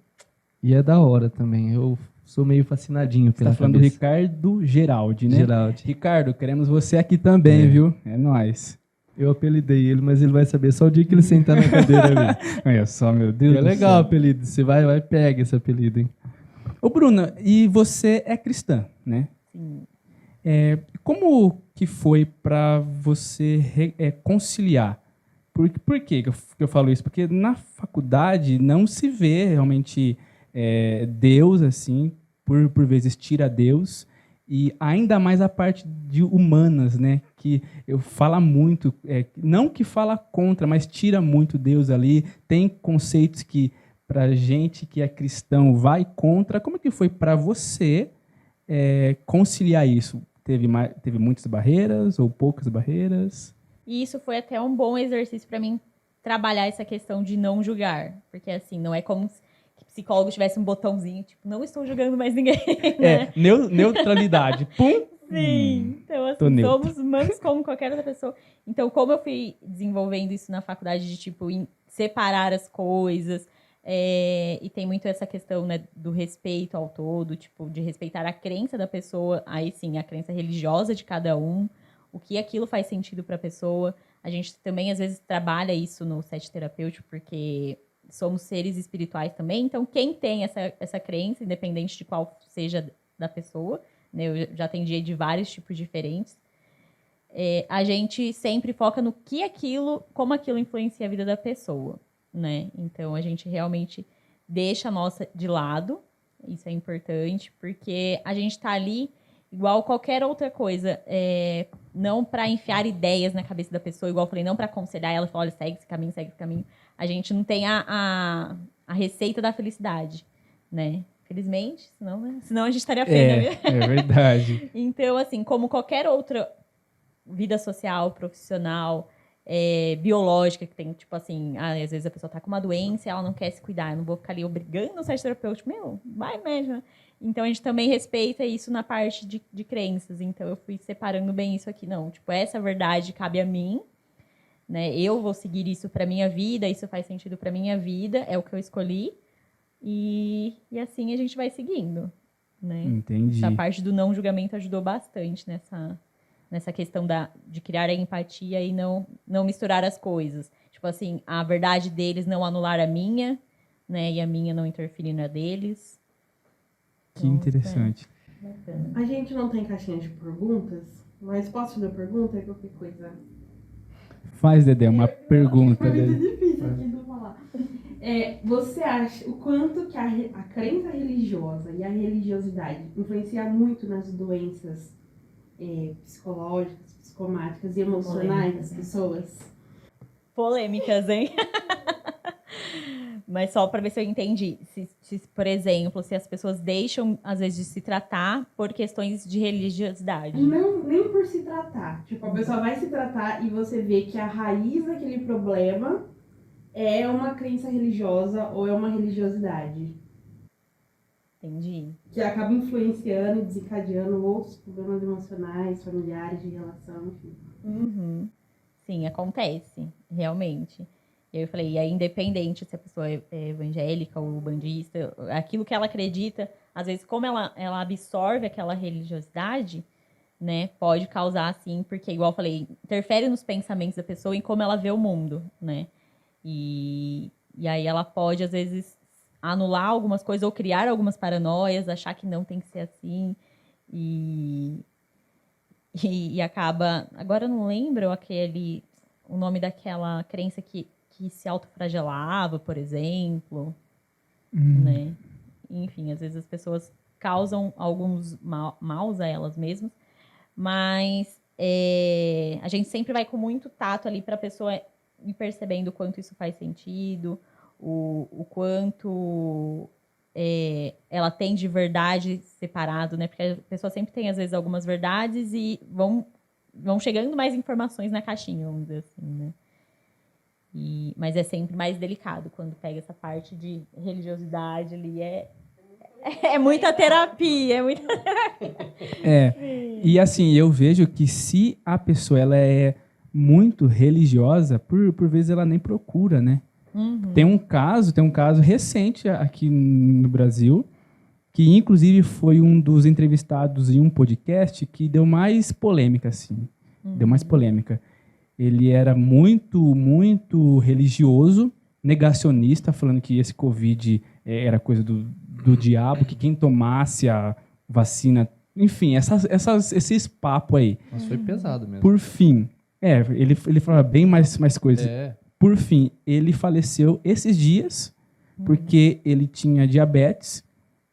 E é da hora também. Eu sou meio fascinadinho pela Você tá falando cabeça. do Ricardo Geraldi, né? Geraldi. Ricardo, queremos você aqui também, viu? É nóis. Eu apelidei ele, mas ele vai saber só o dia que ele sentar na cadeira ali. Olha só, meu Deus. E é legal o apelido. Você vai pega esse apelido, hein? Ô, Bruna, e você é cristã, né? Sim. Como que foi para você conciliar? Por que eu falo isso? Porque na faculdade não se vê realmente Deus, assim, por vezes tira Deus, e ainda mais a parte de humanas, né? Que eu falo muito, não que fala contra, mas tira muito Deus ali. Tem conceitos que, pra gente que é cristão, vai contra. Como é que foi para você conciliar isso? Teve muitas barreiras ou poucas barreiras? E isso foi até um bom exercício para mim trabalhar essa questão de não julgar. Porque, assim, não é como se psicólogo tivesse um botãozinho, tipo, não estou julgando mais ninguém, né? Neutralidade. Pum! Sim. Então, assim, somos humanos como qualquer outra pessoa. Então, como eu fui desenvolvendo isso na faculdade de, tipo, separar as coisas, e tem muito essa questão, né, do respeito ao todo, tipo, de respeitar a crença da pessoa, aí sim, a crença religiosa de cada um, o que aquilo faz sentido para a pessoa. A gente também, às vezes, trabalha isso no set terapêutico, porque somos seres espirituais também. Então, quem tem essa crença, independente de qual seja da pessoa, né, eu já atendi de vários tipos diferentes, a gente sempre foca no que como aquilo influencia a vida da pessoa, né? Então, a gente realmente deixa a nossa de lado, isso é importante, porque a gente está ali igual qualquer outra coisa, não para enfiar ideias na cabeça da pessoa, igual eu falei, não para aconselhar ela, falar, olha, segue esse caminho. A gente não tem a receita da felicidade, né? Felizmente, senão a gente estaria feio, né? É verdade. Então, assim, como qualquer outra vida social, profissional, biológica, que tem, tipo assim, às vezes a pessoa tá com uma doença e ela não quer se cuidar, eu não vou ficar ali obrigando o site terapêutico, vai mesmo. Então, a gente também respeita isso na parte de crenças. Então, eu fui separando bem isso aqui. Não, tipo, essa verdade cabe a mim, né? Eu vou seguir isso pra minha vida, isso faz sentido pra minha vida, é o que eu escolhi. E assim a gente vai seguindo, né? Entendi. Essa parte do não julgamento ajudou bastante nessa questão de criar a empatia e não misturar as coisas. Tipo assim, a verdade deles não anular a minha, né? E a minha não interferir na deles. Que interessante. A gente não tem caixinha de perguntas, mas posso fazer uma pergunta? Qualquer coisa. Faz, Dedé, uma pergunta. Foi muito difícil aqui de falar. Você acha o quanto que a crença religiosa e a religiosidade influencia muito nas doenças psicológicas, psicomáticas e emocionais das pessoas? Polêmicas, hein? Mas só para ver se eu entendi. Se, por exemplo, se as pessoas deixam, às vezes, de se tratar por questões de religiosidade. Não, nem por se tratar. Tipo, a pessoa vai se tratar e você vê que a raiz daquele problema é uma crença religiosa ou é uma religiosidade. Entendi. Que acaba influenciando e desencadeando outros problemas emocionais, familiares, de relação, enfim. Uhum. Sim, acontece, realmente. E aí eu falei, e aí independente se a pessoa é evangélica ou bandista, aquilo que ela acredita, às vezes como ela absorve aquela religiosidade, né, pode causar assim, porque igual eu falei, interfere nos pensamentos da pessoa em como ela vê o mundo, né? E aí ela pode, às vezes, anular algumas coisas ou criar algumas paranoias, achar que não tem que ser assim. E acaba... Agora eu não lembro o nome daquela crença que se autoflagelava, por exemplo. Né? Enfim, às vezes as pessoas causam alguns maus a elas mesmas, mas a gente sempre vai com muito tato ali para a pessoa ir percebendo o quanto isso faz sentido, o quanto ela tem de verdade separado, né? Porque a pessoa sempre tem, às vezes, algumas verdades e vão chegando mais informações na caixinha, vamos dizer assim, né? Mas é sempre mais delicado quando pega essa parte de religiosidade ali. É muita terapia, é muita terapia. E assim, eu vejo que se a pessoa ela é muito religiosa, por vezes ela nem procura, né? Uhum. Tem um caso recente aqui no Brasil, que inclusive foi um dos entrevistados em um podcast que deu mais polêmica, assim. Deu mais polêmica. Ele era muito, muito religioso, negacionista, falando que esse Covid era coisa do diabo, que quem tomasse a vacina... Enfim, esses papos aí. Mas foi pesado mesmo. Por fim, ele falava bem mais coisas. Por fim, ele faleceu esses dias porque ele tinha diabetes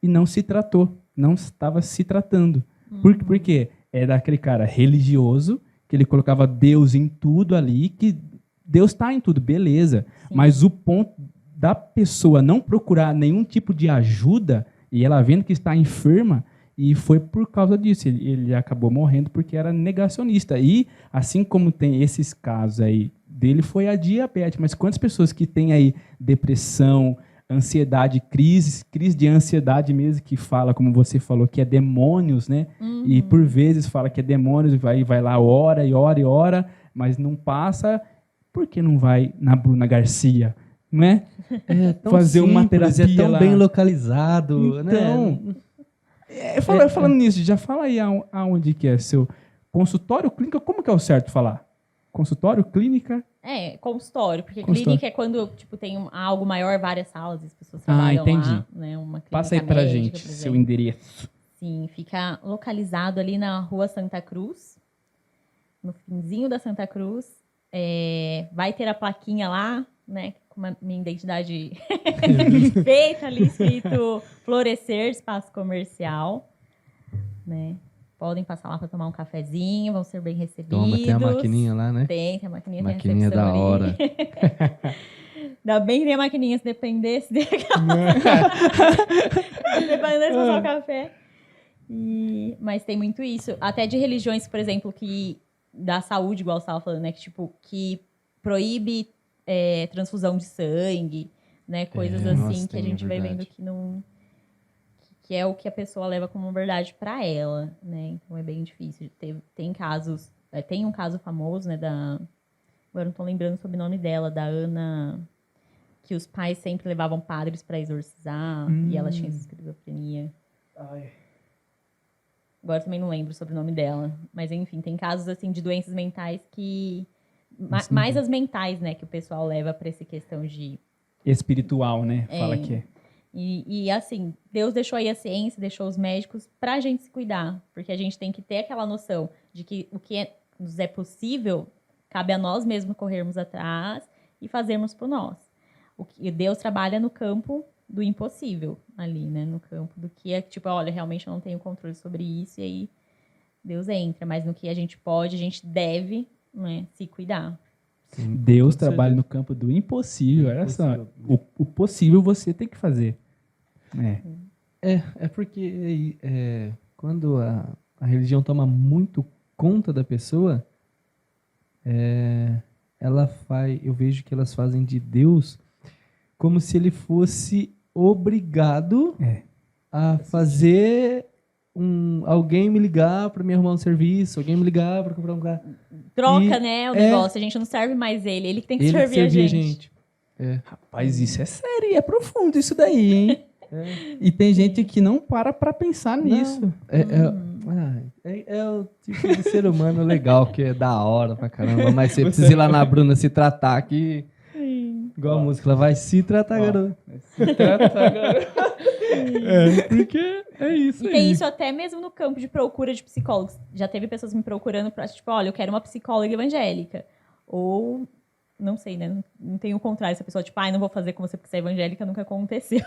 e não se tratou, não estava se tratando. Por quê? É daquele cara religioso, que ele colocava Deus em tudo ali, que Deus está em tudo, beleza. Sim. Mas o ponto da pessoa não procurar nenhum tipo de ajuda, e ela vendo que está enferma, e foi por causa disso. Ele acabou morrendo porque era negacionista. E, assim como tem esses casos aí dele, foi a diabetes. Mas quantas pessoas que têm aí depressão, ansiedade, crise de ansiedade mesmo, que fala, como você falou, que é demônios, né? Uhum. E por vezes fala que é demônios, vai lá, ora e ora e ora, mas não passa. Por que não vai na Bruna Garcia, não é? Fazer uma terapia é tão lá. bem localizado, então, né? Falando nisso, já fala aí aonde que é seu consultório, clínica, como que é o certo falar? Consultório, clínica? Consultório, porque clínica é quando tipo, tem algo maior, várias salas, as pessoas trabalham entendi. lá. Né, uma passa aí pra médica, gente seu endereço. Sim, fica localizado ali na Rua Santa Cruz, no finzinho da Santa Cruz. Vai ter a plaquinha lá, né, com a minha identidade feita ali, escrito Florescer Espaço Comercial, né? Podem passar lá para tomar um cafezinho, vão ser bem recebidos. Tem a maquininha lá, né? Tem a maquininha. Maquininha da hora. Ainda bem que tem a maquininha, se dependesse dependesse passar o café. Mas tem muito isso. Até de religiões, por exemplo, que da saúde, igual você estava falando, né? Que proíbe transfusão de sangue, né? Coisas assim que a gente vai vendo que não... que é o que a pessoa leva como verdade para ela, né? Então é bem difícil. Tem casos... tem um caso famoso, né? Agora não estou lembrando sobre o nome dela, da Ana... que os pais sempre levavam padres para exorcizar e ela tinha esquizofrenia. Agora também não lembro sobre o nome dela. Mas, enfim, tem casos, assim, de doenças mentais que... mais as mentais, né? Que o pessoal leva para essa questão de... espiritual, né? Fala que é. E, assim, Deus deixou aí a ciência, deixou os médicos pra gente se cuidar. Porque a gente tem que ter aquela noção de que o que nos é possível, cabe a nós mesmos corrermos atrás e fazermos por nós. Deus trabalha no campo do impossível ali, né? No campo do que é, tipo, olha, realmente eu não tenho controle sobre isso, e aí Deus entra. Mas no que a gente pode, a gente deve, né, se cuidar. Sim, Deus com trabalha certeza. no campo do impossível. Olha só, Impossível. o possível você tem que fazer. É porque quando a religião toma muito conta da pessoa, eu vejo que elas fazem de Deus como se ele fosse obrigado a fazer alguém me ligar para me arrumar um serviço, alguém me ligar para comprar um carro. Troca, né, o negócio. A gente não serve mais ele. Ele que tem que Ele que servir a servia gente. Rapaz, isso é sério, é profundo isso daí, hein? E tem gente que não para pra pensar nisso. É o tipo de ser humano legal, que é da hora pra caramba, mas você precisa ir lá na Bruna se tratar que... Igual a música, ela vai se tratar, garoto. Porque é isso E aí. tem isso até mesmo no campo de procura de psicólogos. Já teve pessoas me procurando pra, tipo, olha, eu quero uma psicóloga evangélica. Ou, não sei, né? Não tem o contrário. Essa pessoa, tipo, não vou fazer com você porque você é evangélica, nunca aconteceu.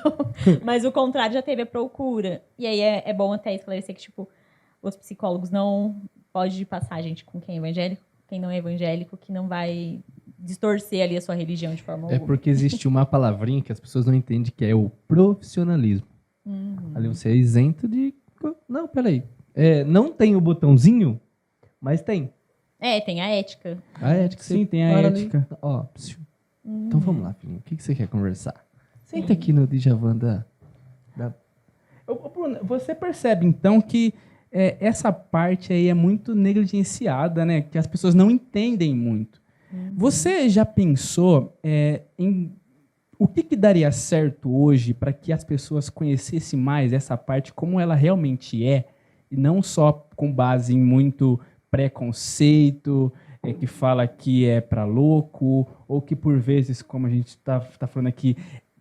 Mas o contrário já teve a procura. E aí é bom até esclarecer que, tipo, os psicólogos não pode passar a gente com quem é evangélico, quem não é evangélico, que não vai distorcer ali a sua religião de forma É alguma. porque existe uma palavrinha que as pessoas não entendem, que é o profissionalismo. Ali você é isento de... Não, peraí. Não tem o botãozinho, mas tem. Tem a ética. A ética. Sim, você tem a para ética. ali, ó, então vamos lá, filhinho. O que você quer conversar? Senta aqui no Djavan da... Ô, Bruno, você percebe, então, que essa parte aí é muito negligenciada, né? Que as pessoas não entendem muito. Você já pensou em o que daria certo hoje para que as pessoas conhecessem mais essa parte, como ela realmente é, e não só com base em muito preconceito, que fala que é para louco, ou que por vezes, como a gente está falando aqui,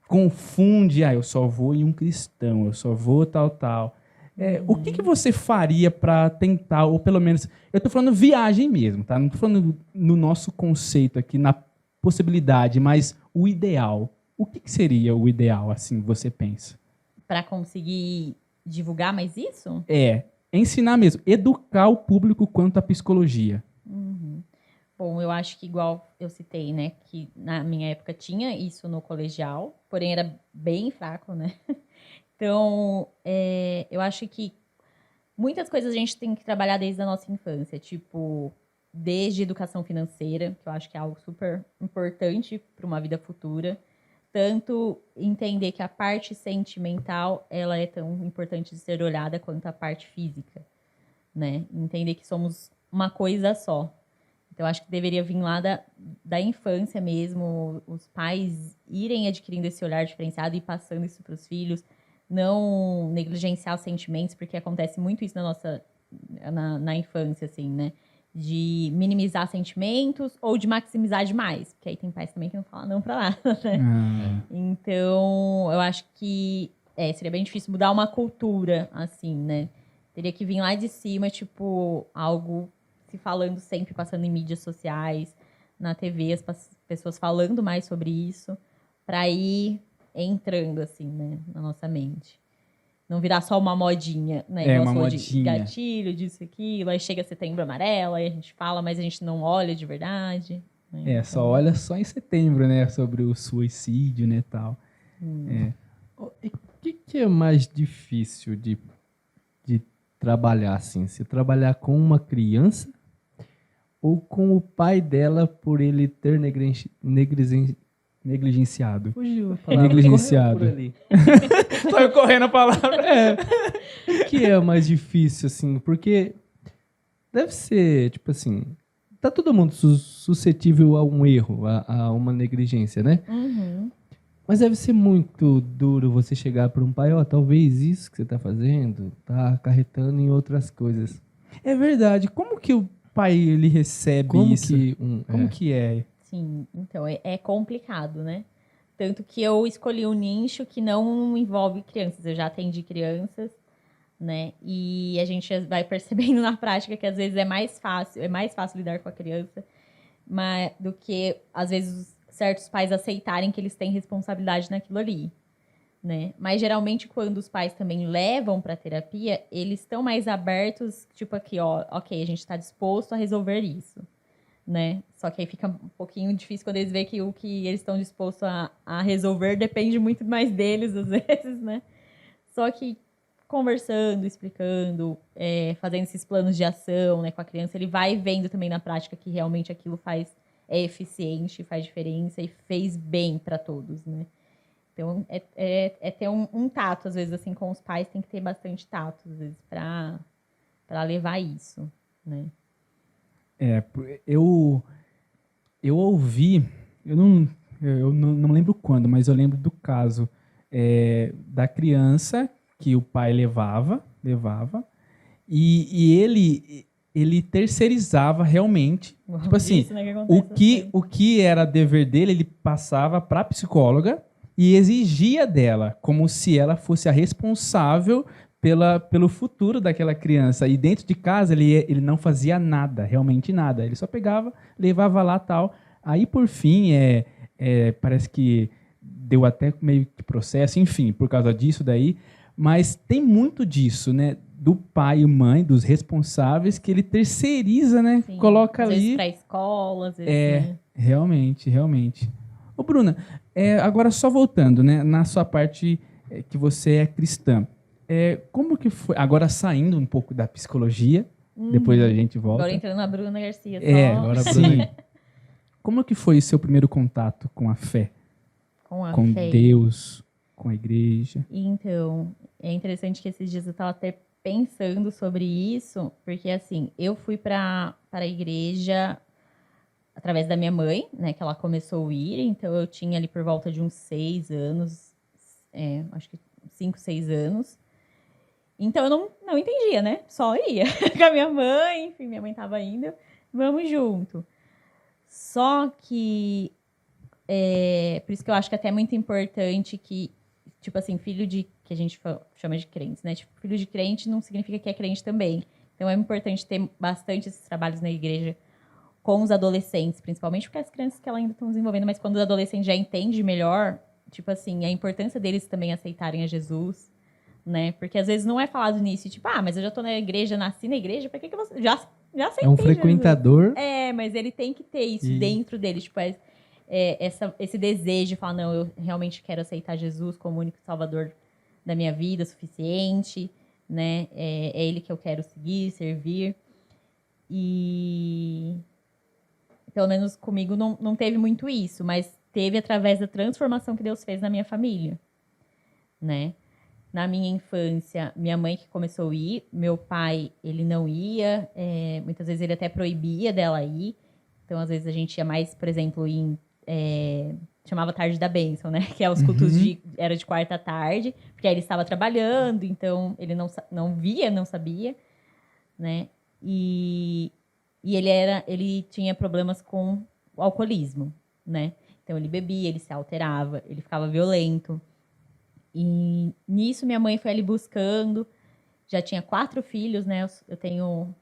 confunde, eu só vou em um cristão, eu só vou tal. O que você faria para tentar, ou pelo menos, eu estou falando viagem mesmo, tá? Não estou falando no nosso conceito aqui, na possibilidade, mas o ideal. O que seria o ideal, assim, você pensa? Para conseguir divulgar mais isso? Ensinar mesmo, educar o público quanto à psicologia. Bom, eu acho que igual eu citei, né, que na minha época tinha isso no colegial, porém era bem fraco, né? Então, eu acho que muitas coisas a gente tem que trabalhar desde a nossa infância, tipo, desde educação financeira, que eu acho que é algo super importante para uma vida futura, tanto entender que a parte sentimental, ela é tão importante de ser olhada quanto a parte física, né? Entender que somos uma coisa só. Então, acho que deveria vir lá da infância mesmo, os pais irem adquirindo esse olhar diferenciado e passando isso para os filhos, não negligenciar os sentimentos, porque acontece muito isso na infância, assim, né? De minimizar sentimentos ou de maximizar demais, porque aí tem pais também que não falam não para nada, né? Então, eu acho que seria bem difícil mudar uma cultura, assim, né? Teria que vir lá de cima, tipo, algo se falando sempre, passando em mídias sociais, na TV, as pessoas falando mais sobre isso, para ir entrando, assim, né, na nossa mente. Não virar só uma modinha, né? Uma modinha. De gatilho, disso, aquilo, aí chega Setembro Amarelo, aí a gente fala, mas a gente não olha de verdade. Né? Então... só olha só em setembro, né, sobre o suicídio, né, tal. E o que é mais difícil de trabalhar, assim? Se trabalhar com uma criança ou com o pai dela por ele ter negligenciado. Fugiu a palavra. Negligenciado. Correu por ali. Saiu correndo a palavra. O que é mais difícil, assim? Porque deve ser, tipo assim, tá todo mundo suscetível a um erro, a uma negligência, né? Mas deve ser muito duro você chegar para um pai, talvez isso que você tá fazendo tá acarretando em outras coisas. É verdade. Como que o pai ele recebe isso? Como que é? Sim, então é complicado, né? Tanto que eu escolhi um nicho que não envolve crianças. Eu já atendi crianças, né? E a gente vai percebendo na prática que às vezes é mais fácil lidar com a criança, do que às vezes certos pais aceitarem que eles têm responsabilidade naquilo ali, né? Mas geralmente quando os pais também levam para terapia, eles estão mais abertos, tipo aqui, ok, a gente está disposto a resolver isso, né? Só que aí fica um pouquinho difícil quando eles veem que o que eles estão dispostos a resolver depende muito mais deles, às vezes, né? Só que conversando, explicando, fazendo esses planos de ação, né, com a criança, ele vai vendo também na prática que realmente aquilo é eficiente, faz diferença e fez bem para todos, né? Então, é ter um tato, às vezes, assim, com os pais, tem que ter bastante tato, às vezes, para levar isso, né? Eu ouvi, eu não lembro quando, mas eu lembro do caso da criança que o pai levava, e ele terceirizava realmente, tipo assim, Isso, né, o que era dever dele, ele passava para a psicóloga e exigia dela, como se ela fosse a responsável pelo futuro daquela criança. E dentro de casa ele não fazia nada, realmente nada. Ele só pegava, levava lá tal. Aí, por fim, parece que deu até meio que processo, enfim, por causa disso daí. Mas tem muito disso, né? Do pai e mãe, dos responsáveis, que ele terceiriza, né? Sim, coloca às ali. vezes para escola, às vezes, né? Realmente. Ô, Bruna, agora só voltando, né? Na sua parte que você é cristã. Como que foi? Agora saindo um pouco da psicologia, depois a gente volta. Agora entrando na Bruna Garcia. Agora sim. Como que foi o seu primeiro contato com a fé? Com fé. Deus, com a igreja? Então, é interessante que esses dias eu estava até pensando sobre isso, porque assim, eu fui para a igreja através da minha mãe, né, que ela começou a ir, então eu tinha ali por volta de uns 6 anos, acho que 5, 6 anos. Então eu não entendia, né? Só ia com a minha mãe, enfim, minha mãe estava indo, vamos junto. Só que, por isso que eu acho que até é muito importante que, tipo assim, que a gente chama de crentes, né? Tipo, filho de crente não significa que é crente também. Então é importante ter bastante esses trabalhos na igreja com os adolescentes, principalmente porque as crianças que ela ainda estão desenvolvendo, mas quando o adolescente já entende melhor, tipo assim, a importância deles também aceitarem a Jesus, né? Porque às vezes não é falado nisso, tipo, mas eu já tô na igreja, nasci na igreja, pra que você... Já aceitei um frequentador. Jesus. Mas ele tem que ter isso dentro dele, tipo, esse desejo de falar, não, eu realmente quero aceitar Jesus como único salvador da minha vida, suficiente, né? É ele que eu quero seguir, servir. E pelo menos comigo não teve muito isso, mas teve através da transformação que Deus fez na minha família, né? Na minha infância, minha mãe que começou a ir, meu pai, ele não ia, muitas vezes ele até proibia dela ir, então às vezes a gente ia mais, por exemplo, chamava Tarde da Bênção, né? Que é os cultos era de quarta à tarde, porque aí ele estava trabalhando, então ele não via, não sabia, né? E ele tinha problemas com o alcoolismo, né? Então ele bebia, ele se alterava, ele ficava violento. E nisso minha mãe foi ali buscando. Já tinha 4 filhos, né? Eu tenho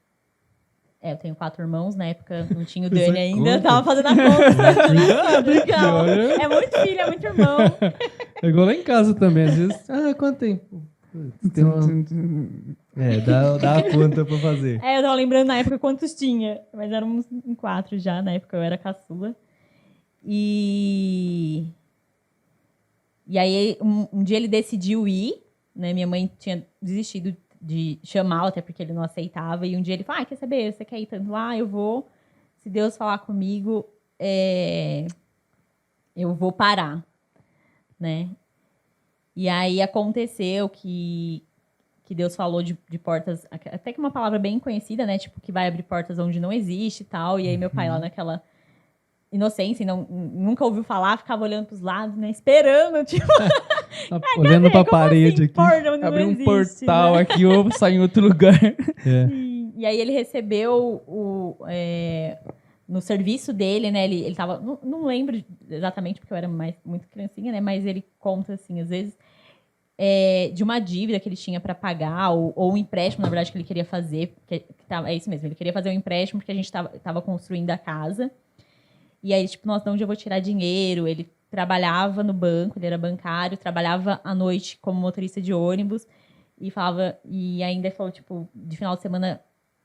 4 irmãos, na época não tinha o Dani ainda, eu tava fazendo a conta. Legal. É muito filho, é muito irmão. É igual lá em casa também, às vezes. Quanto tempo? Tem dá a conta pra fazer. Eu tava lembrando na época quantos tinha, mas eram uns 4 já, na época eu era caçula. E aí, um dia ele decidiu ir, né? Minha mãe tinha desistido de chamá-lo, até porque ele não aceitava. E um dia ele falou, quer saber, você quer ir tanto lá? Eu vou. Se Deus falar comigo, eu vou parar, né? E aí aconteceu que Deus falou de portas, até que uma palavra bem conhecida, né? Tipo, que vai abrir portas onde não existe e tal. E aí meu pai lá naquela inocência, nunca ouviu falar, ficava olhando pros lados, né? Esperando, tipo... olhando pra parede assim, aqui. Abrir um portal, né? Aqui ou sair em outro lugar. E aí ele recebeu no serviço dele, né? Ele tava... Não lembro exatamente, porque eu era muito criancinha, né? Mas ele conta, assim, às vezes... de uma dívida que ele tinha para pagar, ou um empréstimo, na verdade, que ele queria fazer. É isso mesmo, ele queria fazer um empréstimo porque a gente tava construindo a casa. E aí, tipo, nossa, de onde eu vou tirar dinheiro? Ele trabalhava no banco, ele era bancário, trabalhava à noite como motorista de ônibus e ainda falou, tipo, de final de semana,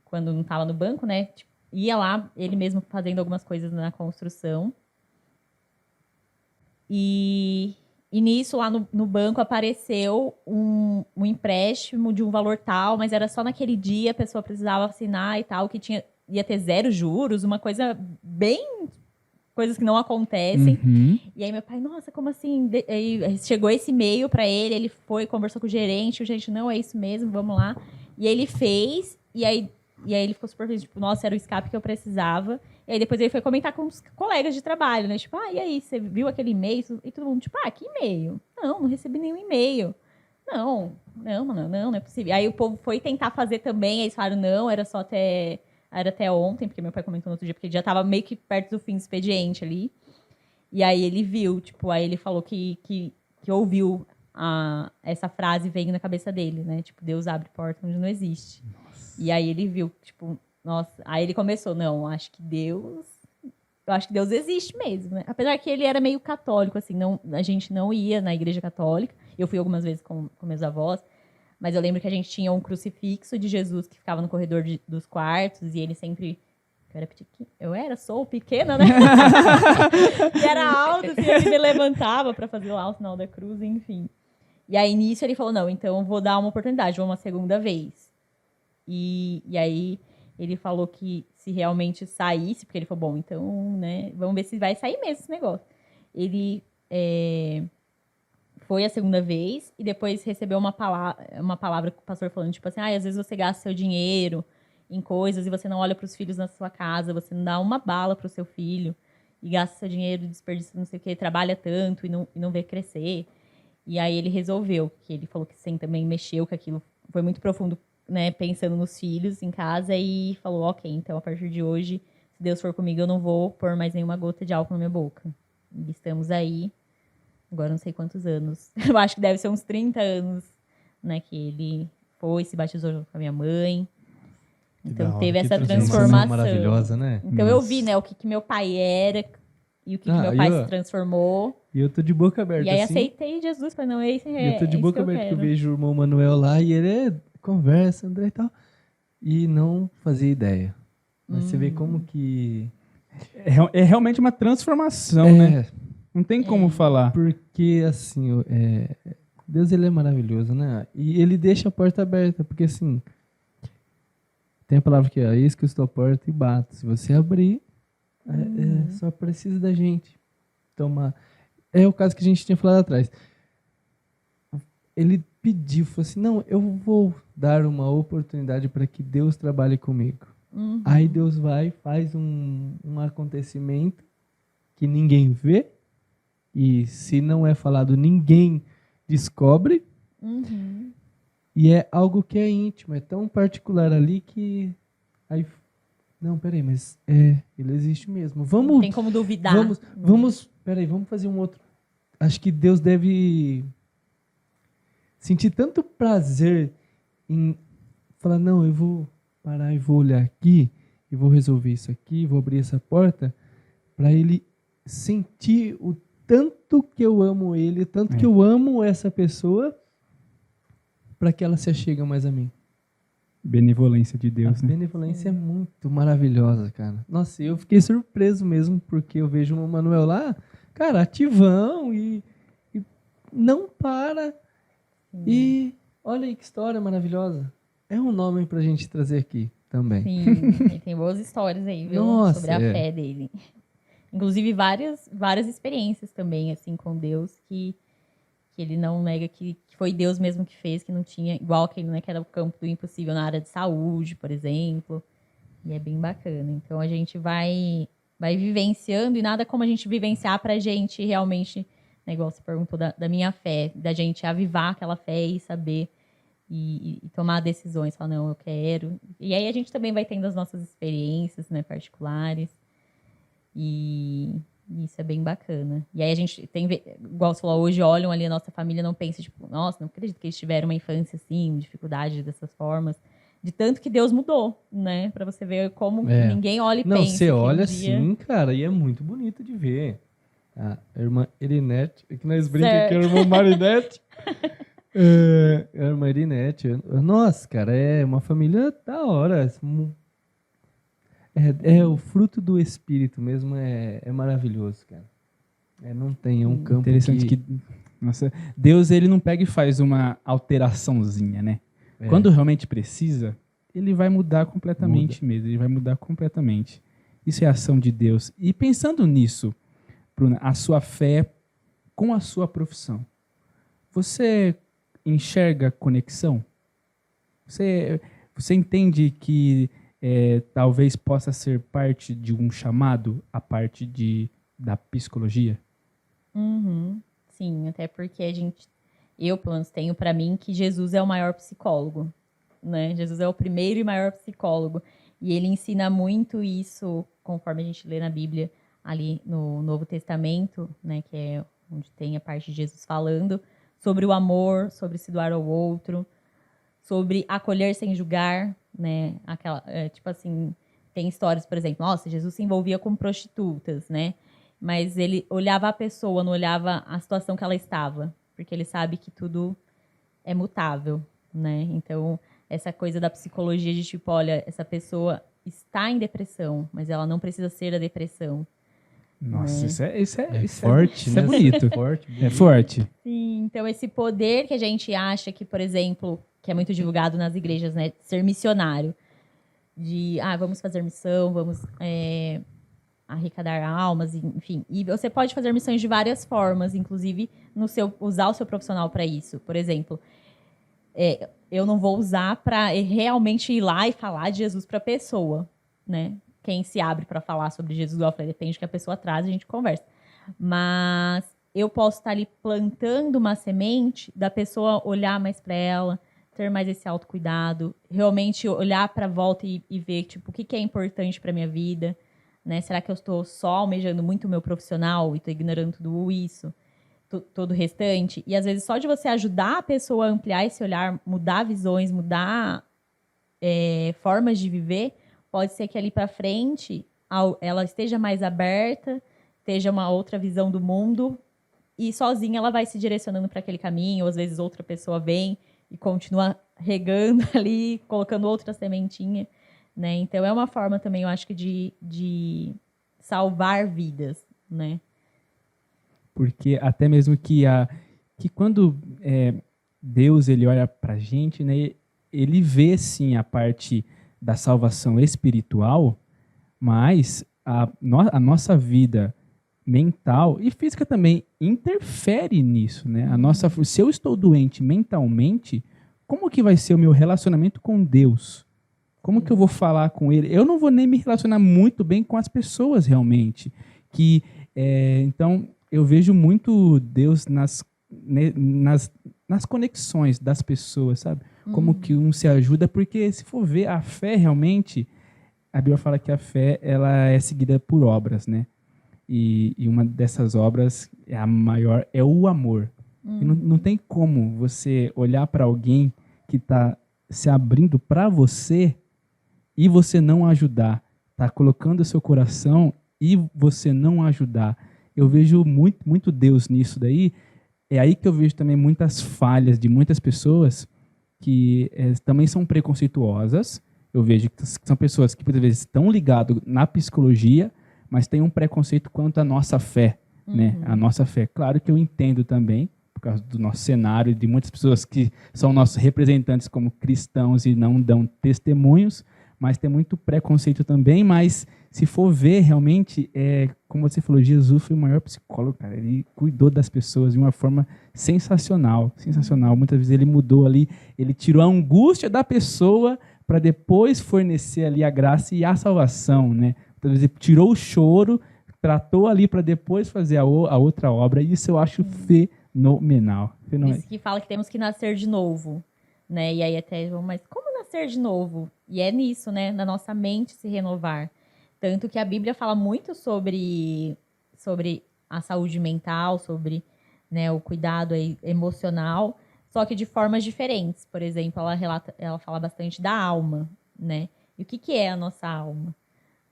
quando não tava no banco, né? Tipo, ia lá, ele mesmo fazendo algumas coisas na construção. E nisso, lá no banco, apareceu um empréstimo de um valor tal, mas era só naquele dia, a pessoa precisava assinar e tal, que ia ter 0 juros, uma coisa bem... coisas que não acontecem. E aí meu pai, nossa, como assim? Aí chegou esse e-mail pra ele foi, conversou com o gerente não, é isso mesmo, vamos lá. E aí ele fez, e aí ele ficou super feliz, tipo, nossa, era o escape que eu precisava. E aí depois ele foi comentar com os colegas de trabalho, né? Tipo, e aí, você viu aquele e-mail? E todo mundo, tipo, que e-mail? Não recebi nenhum e-mail. Não é possível. Aí o povo foi tentar fazer também, aí eles falaram, não, era até ontem, porque meu pai comentou no outro dia, porque ele já tava meio que perto do fim do expediente ali. E aí ele viu, tipo, aí ele falou que ouviu essa frase veio na cabeça dele, né? Tipo, Deus abre porta onde não existe. Nossa. E aí ele viu, tipo, nossa, aí ele começou, não, eu acho que Deus existe mesmo, né? Apesar que ele era meio católico, assim, a gente não ia na igreja católica. Eu fui algumas vezes com meus avós, mas eu lembro que a gente tinha um crucifixo de Jesus que ficava no corredor dos quartos, e ele sempre... sou pequena, né? E era alto, assim, ele me levantava pra fazer lá o sinal da cruz, enfim. E aí, nisso, ele falou, não, então eu vou dar uma oportunidade, vou uma segunda vez. E aí, ele falou que se realmente saísse, porque ele falou, bom, então, né, vamos ver se vai sair mesmo esse negócio. Ele foi a segunda vez e depois recebeu uma palavra com o pastor falando, tipo assim, às vezes você gasta seu dinheiro em coisas e você não olha para os filhos na sua casa, você não dá uma bala para o seu filho e gasta seu dinheiro, desperdiça não sei o que, trabalha tanto e não vê crescer. E aí ele resolveu, que ele falou que sim, também mexeu, que aquilo foi muito profundo, né, pensando nos filhos em casa, e falou, ok, então a partir de hoje, se Deus for comigo, eu não vou pôr mais nenhuma gota de álcool na minha boca. E estamos aí, agora não sei quantos anos, eu acho que deve ser uns 30 anos, né, que ele se batizou junto com a minha mãe. Então teve essa transformação maravilhosa, né? Então eu vi, né, o que meu pai era e o que meu pai se transformou. E eu tô de boca aberta. E aí assim, aceitei Jesus, falei, não, esse E eu tô de boca aberta que eu vejo o irmão Manuel lá e ele conversa, André e tal. E não fazia ideia. Mas você vê como que... É realmente uma transformação, né? Não tem como falar. Porque, assim, Deus, ele é maravilhoso, né? E ele deixa a porta aberta, porque, assim, tem a palavra que é, eis que eu estou à porta e bato. Se você abrir, só precisa da gente tomar. É o caso que a gente tinha falado atrás. Ele pediu, falou assim, não, eu vou dar uma oportunidade para que Deus trabalhe comigo. Aí Deus vai, faz um acontecimento que ninguém vê, e se não é falado, ninguém descobre. E é algo que é íntimo, é tão particular ali que... Aí, não, peraí, mas ele existe mesmo. Vamos, não tem como duvidar. Vamos fazer um outro. Acho que Deus deve sentir tanto prazer em falar, não, eu vou parar e vou olhar aqui, e vou resolver isso aqui, vou abrir essa porta, para ele sentir o tanto que eu amo ele, tanto que eu amo essa pessoa, para que ela se achegue mais a mim. Benevolência de Deus, né? A benevolência é muito maravilhosa, cara. Nossa, eu fiquei surpreso mesmo, porque eu vejo o Manuel lá, cara, ativão e não para. E olha aí que história maravilhosa. É um nome pra gente trazer aqui também. Sim, ele tem boas histórias aí, viu? Nossa, sobre a fé dele. Inclusive várias experiências também, assim, com Deus, que ele não nega que foi Deus mesmo que fez, que não tinha, igual aquele, né, que era o campo do impossível na área de saúde, por exemplo. E é bem bacana. Então a gente vai vivenciando, e nada como a gente vivenciar pra gente realmente, né, igual você perguntou da minha fé, da gente avivar aquela fé e saber e tomar decisões, falar, não, eu quero. E aí a gente também vai tendo as nossas experiências, né, particulares. E isso é bem bacana. E aí a gente tem, igual você falou, hoje olham ali a nossa família, não pensam, tipo, nossa, não acredito que eles tiveram uma infância assim, dificuldade dessas formas. De tanto que Deus mudou, né? Pra você ver como ninguém olha e pensa. Não, você olha assim, cara, e é muito bonito de ver. A irmã Irinete, que nós brincamos que é a irmã Marinete. A irmã Irinete. Nossa, cara, é uma família da hora. É o fruto do Espírito mesmo, é maravilhoso, cara. Não tem, é um campo interessante que nossa, Deus ele não pega e faz uma alteraçãozinha, né? Quando realmente precisa, ele vai mudar completamente mesmo, ele vai mudar completamente. Isso é a ação de Deus. E pensando nisso, Bruna, a sua fé com a sua profissão, você enxerga conexão? Você entende que talvez possa ser parte de um chamado a parte da psicologia? Uhum. Sim, até porque eu, pelo menos, tenho para mim que Jesus é o maior psicólogo, né? Jesus é o primeiro e maior psicólogo. E ele ensina muito isso, conforme a gente lê na Bíblia, ali no Novo Testamento, né? Que é onde tem a parte de Jesus falando sobre o amor, sobre se doar ao outro, sobre acolher sem julgar, né? Tipo assim, tem histórias, por exemplo, nossa, Jesus se envolvia com prostitutas, né? Mas ele olhava a pessoa, não olhava a situação que ela estava, porque ele sabe que tudo é mutável, né? Então, essa coisa da psicologia de tipo, olha, essa pessoa está em depressão, mas ela não precisa ser a depressão. Nossa, né? isso é forte, isso é né? bonito. É forte. Sim, então esse poder que a gente acha que, por exemplo, que é muito divulgado nas igrejas, né? Ser missionário. Vamos fazer missão, vamos arrecadar almas, enfim. E você pode fazer missões de várias formas, inclusive usar o seu profissional para isso. Por exemplo, eu não vou usar para realmente ir lá e falar de Jesus para a pessoa, né? Quem se abre para falar sobre Jesus, eu falei, depende do que a pessoa traz, a gente conversa. Mas eu posso estar ali plantando uma semente da pessoa olhar mais para ela, ter mais esse autocuidado, realmente olhar para a volta e ver tipo, o que é importante para minha vida, né? Será que eu estou só almejando muito o meu profissional e estou ignorando tudo isso, todo o restante? E às vezes só de você ajudar a pessoa a ampliar esse olhar, mudar visões, mudar formas de viver, pode ser que ali para frente ela esteja mais aberta, esteja uma outra visão do mundo e sozinha ela vai se direcionando para aquele caminho, ou às vezes outra pessoa vem e continua regando ali, colocando outra sementinha, né? Então é uma forma também, eu acho que de salvar vidas, né? Porque até mesmo que quando Deus ele olha pra gente, né, ele vê sim a parte da salvação espiritual, mas a nossa vida mental e física também interfere nisso, né? Se eu estou doente mentalmente, como que vai ser o meu relacionamento com Deus? Como que eu vou falar com Ele? Eu não vou nem me relacionar muito bem com as pessoas realmente. Então, eu vejo muito Deus nas conexões das pessoas, sabe? Como que um se ajuda, porque se for ver a fé realmente, a Bíblia fala que a fé ela é seguida por obras, né? E uma dessas obras, a maior, é o amor. E não tem como você olhar para alguém que está se abrindo para você e você não ajudar. Está colocando o seu coração e você não ajudar. Eu vejo muito, muito Deus nisso daí. É aí que eu vejo também muitas falhas de muitas pessoas que também são preconceituosas. Eu vejo que são pessoas que, por vezes, estão ligadas na psicologia, mas tem um preconceito quanto à nossa fé, né? A nossa fé. Claro que eu entendo também, por causa do nosso cenário, de muitas pessoas que são nossos representantes como cristãos e não dão testemunhos, mas tem muito preconceito também, mas se for ver realmente, como você falou, Jesus foi o maior psicólogo, cara. Ele cuidou das pessoas de uma forma sensacional, sensacional. Muitas vezes ele mudou ali, ele tirou a angústia da pessoa para depois fornecer ali a graça e a salvação, né? Talvez ele tirou o choro, tratou ali para depois fazer a outra obra. E isso eu acho fenomenal. Isso que fala que temos que nascer de novo, né? E aí até, mas como nascer de novo? E é nisso, né? Na nossa mente se renovar. Tanto que a Bíblia fala muito sobre a saúde mental, sobre, né, o cuidado emocional, só que de formas diferentes. Por exemplo, ela fala bastante da alma, né? E o que é a nossa alma?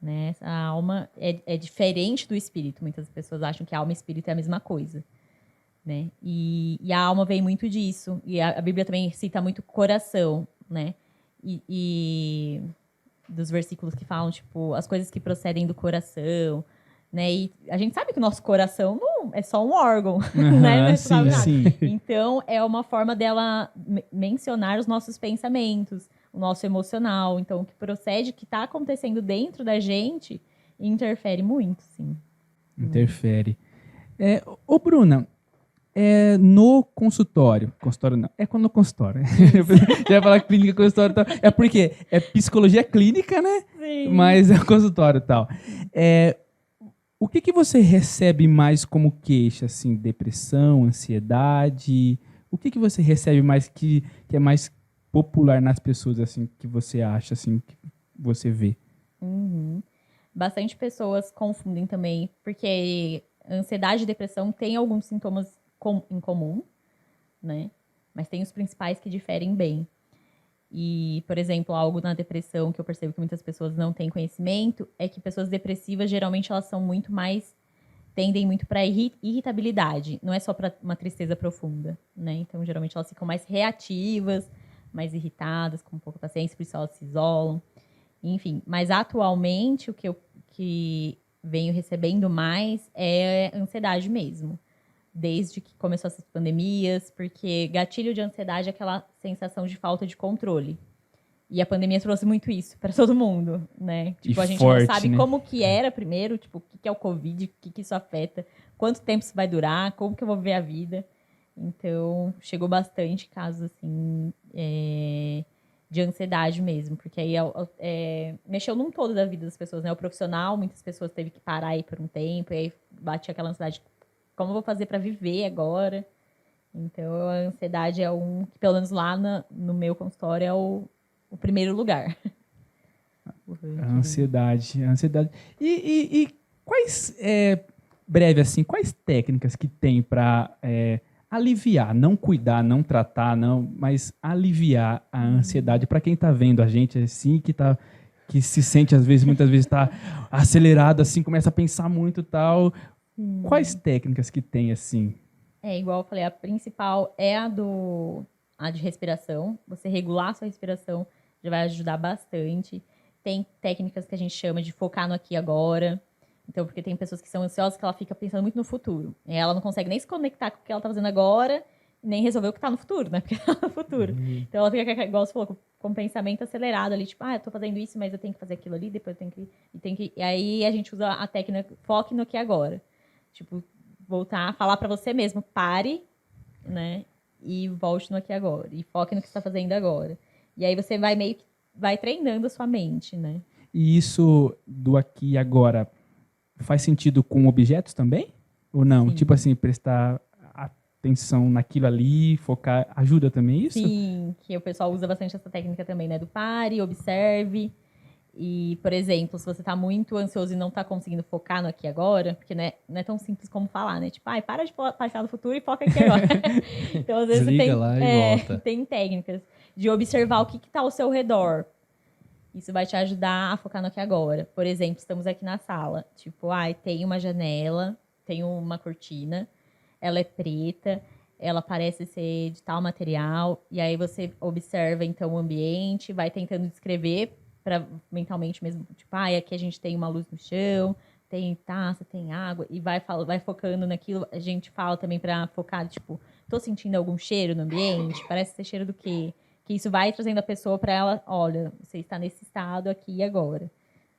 Né? A alma é diferente do espírito. Muitas pessoas acham que alma e espírito é a mesma coisa, né? E a alma vem muito disso. E a Bíblia também cita muito coração, né? E dos versículos que falam, tipo, as coisas que procedem do coração, né? E a gente sabe que o nosso coração não é só um órgão, né? Não sabe nada. Sim. Então, é uma forma dela mencionar os nossos pensamentos, o nosso emocional. Então, o que procede, o que está acontecendo dentro da gente, interfere muito, sim. Interfere. Ô, Bruna, no consultório não, no consultório. Já ia falar clínica, consultório e tal. É porque é psicologia clínica, né? Sim. Mas é consultório e tal. O que você recebe mais como queixa, assim, depressão, ansiedade? O que você recebe mais que é mais popular nas pessoas, assim, que você acha, assim, que você vê? Bastante pessoas confundem também, porque ansiedade e depressão têm alguns sintomas em comum, né? Mas tem os principais que diferem bem. E, por exemplo, algo na depressão que eu percebo que muitas pessoas não têm conhecimento é que pessoas depressivas, geralmente, elas são tendem muito para irritabilidade. Não é só para uma tristeza profunda, né? Então, geralmente, elas ficam mais reativas, mais irritadas, com pouca paciência, por isso elas se isolam. Enfim, mas atualmente, o que venho recebendo mais é ansiedade mesmo. Desde que começou essas pandemias, porque gatilho de ansiedade é aquela sensação de falta de controle. E a pandemia trouxe muito isso para todo mundo, né? Tipo, a gente forte, não sabe, né? como que era primeiro, tipo, o que é o Covid, o que isso afeta, quanto tempo isso vai durar, como que eu vou ver a vida. Então, chegou bastante casos, assim, de ansiedade mesmo, porque aí mexeu num todo da vida das pessoas, né? O profissional, muitas pessoas teve que parar aí por um tempo, e aí bate aquela ansiedade, como eu vou fazer para viver agora? Então, a ansiedade é que, pelo menos lá no meu consultório, é o primeiro lugar. A ansiedade. E quais, breve assim, quais técnicas que tem para aliviar, não cuidar, não tratar, mas aliviar a ansiedade para quem está vendo a gente assim, que se sente muitas vezes está acelerado assim, começa a pensar muito e tal. Quais técnicas que tem assim? Igual eu falei, a principal é a de respiração. Você regular a sua respiração já vai ajudar bastante. Tem técnicas que a gente chama de focar no aqui e agora. Então, porque tem pessoas que são ansiosas que ela fica pensando muito no futuro. E ela não consegue nem se conectar com o que ela está fazendo agora, nem resolver o que está no futuro, né? Porque está no futuro. Então, ela fica, igual você falou, com o pensamento acelerado ali. Tipo, eu tô fazendo isso, mas eu tenho que fazer aquilo ali, depois eu tenho que... E aí, a gente usa a técnica foque no aqui e agora. Tipo, voltar a falar para você mesmo, pare, né? E volte no aqui e agora. E foque no que você está fazendo agora. E aí você vai treinando a sua mente, né? E isso do aqui e agora faz sentido com objetos também? Ou não? Sim. Tipo assim, prestar atenção naquilo ali, focar, ajuda também isso? Sim, que o pessoal usa bastante essa técnica também, né? Do pare, observe. E, por exemplo, se você está muito ansioso e não está conseguindo focar no aqui e agora, porque não é tão simples como falar, né? Tipo, para de passar no futuro e foca aqui agora. Então, às vezes Desliga lá e volta. Tem técnicas de observar o que está ao seu redor. Isso vai te ajudar a focar no aqui e agora. Por exemplo, estamos aqui na sala. Tipo, tem uma janela, tem uma cortina, ela é preta, ela parece ser de tal material, e aí você observa, então, o ambiente, vai tentando descrever mentalmente mesmo, tipo, aqui a gente tem uma luz no chão, tem taça, tem água, e vai focando naquilo. A gente fala também para focar, tipo, tô sentindo algum cheiro no ambiente? Parece ser cheiro do quê? Que isso vai trazendo a pessoa para ela, olha, você está nesse estado aqui e agora.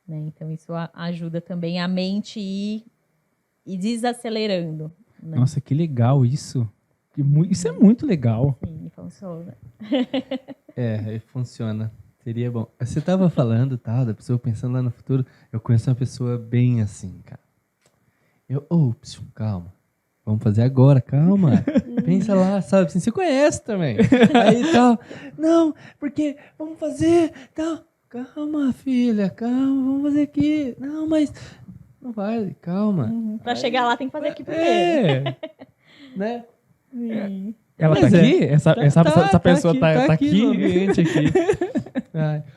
Né? Então, isso ajuda também a mente ir desacelerando. Né? Nossa, que legal isso. Isso é muito legal. Sim, funciona. Funciona. Seria bom. Você tava falando, da pessoa pensando lá no futuro. Eu conheço uma pessoa bem assim, cara. Calma. Vamos fazer agora, calma. Pensa lá, sabe? Assim, você conhece também. Aí tal. Não, porque vamos fazer. Tal. Calma, filha, calma, vamos fazer aqui. Não, mas não vai, calma. Pra chegar lá tem que fazer aqui primeiro. Né? Sim. Ela tá aqui? Essa pessoa tá aqui? No ambiente aqui.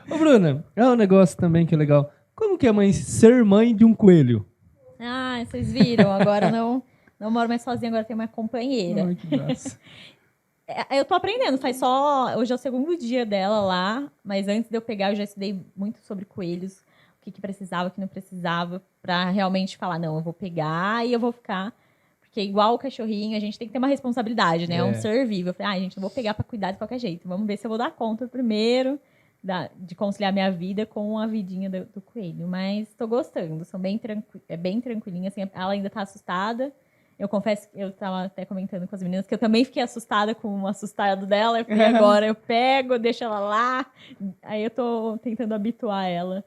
Ô, Bruna, é um negócio também que é legal. Como que é ser mãe de um coelho? Vocês viram? Agora não moro mais sozinha, agora tenho uma companheira. Ai, que graça. Eu tô aprendendo, hoje é o segundo dia dela lá, mas antes de eu pegar, eu já estudei muito sobre coelhos, o que precisava, o que não precisava, pra realmente falar, não, eu vou pegar e eu vou ficar. Porque igual o cachorrinho, a gente tem que ter uma responsabilidade, né? É um ser vivo. Eu falei, gente, não vou pegar pra cuidar de qualquer jeito. Vamos ver se eu vou dar conta primeiro de conciliar minha vida com a vidinha do coelho. Mas tô gostando, é bem tranquilinha, assim, ela ainda tá assustada. Eu confesso que eu tava até comentando com as meninas que eu também fiquei assustada com o assustado dela. Eu falei, agora eu pego, deixo ela lá. Aí eu tô tentando habituar ela,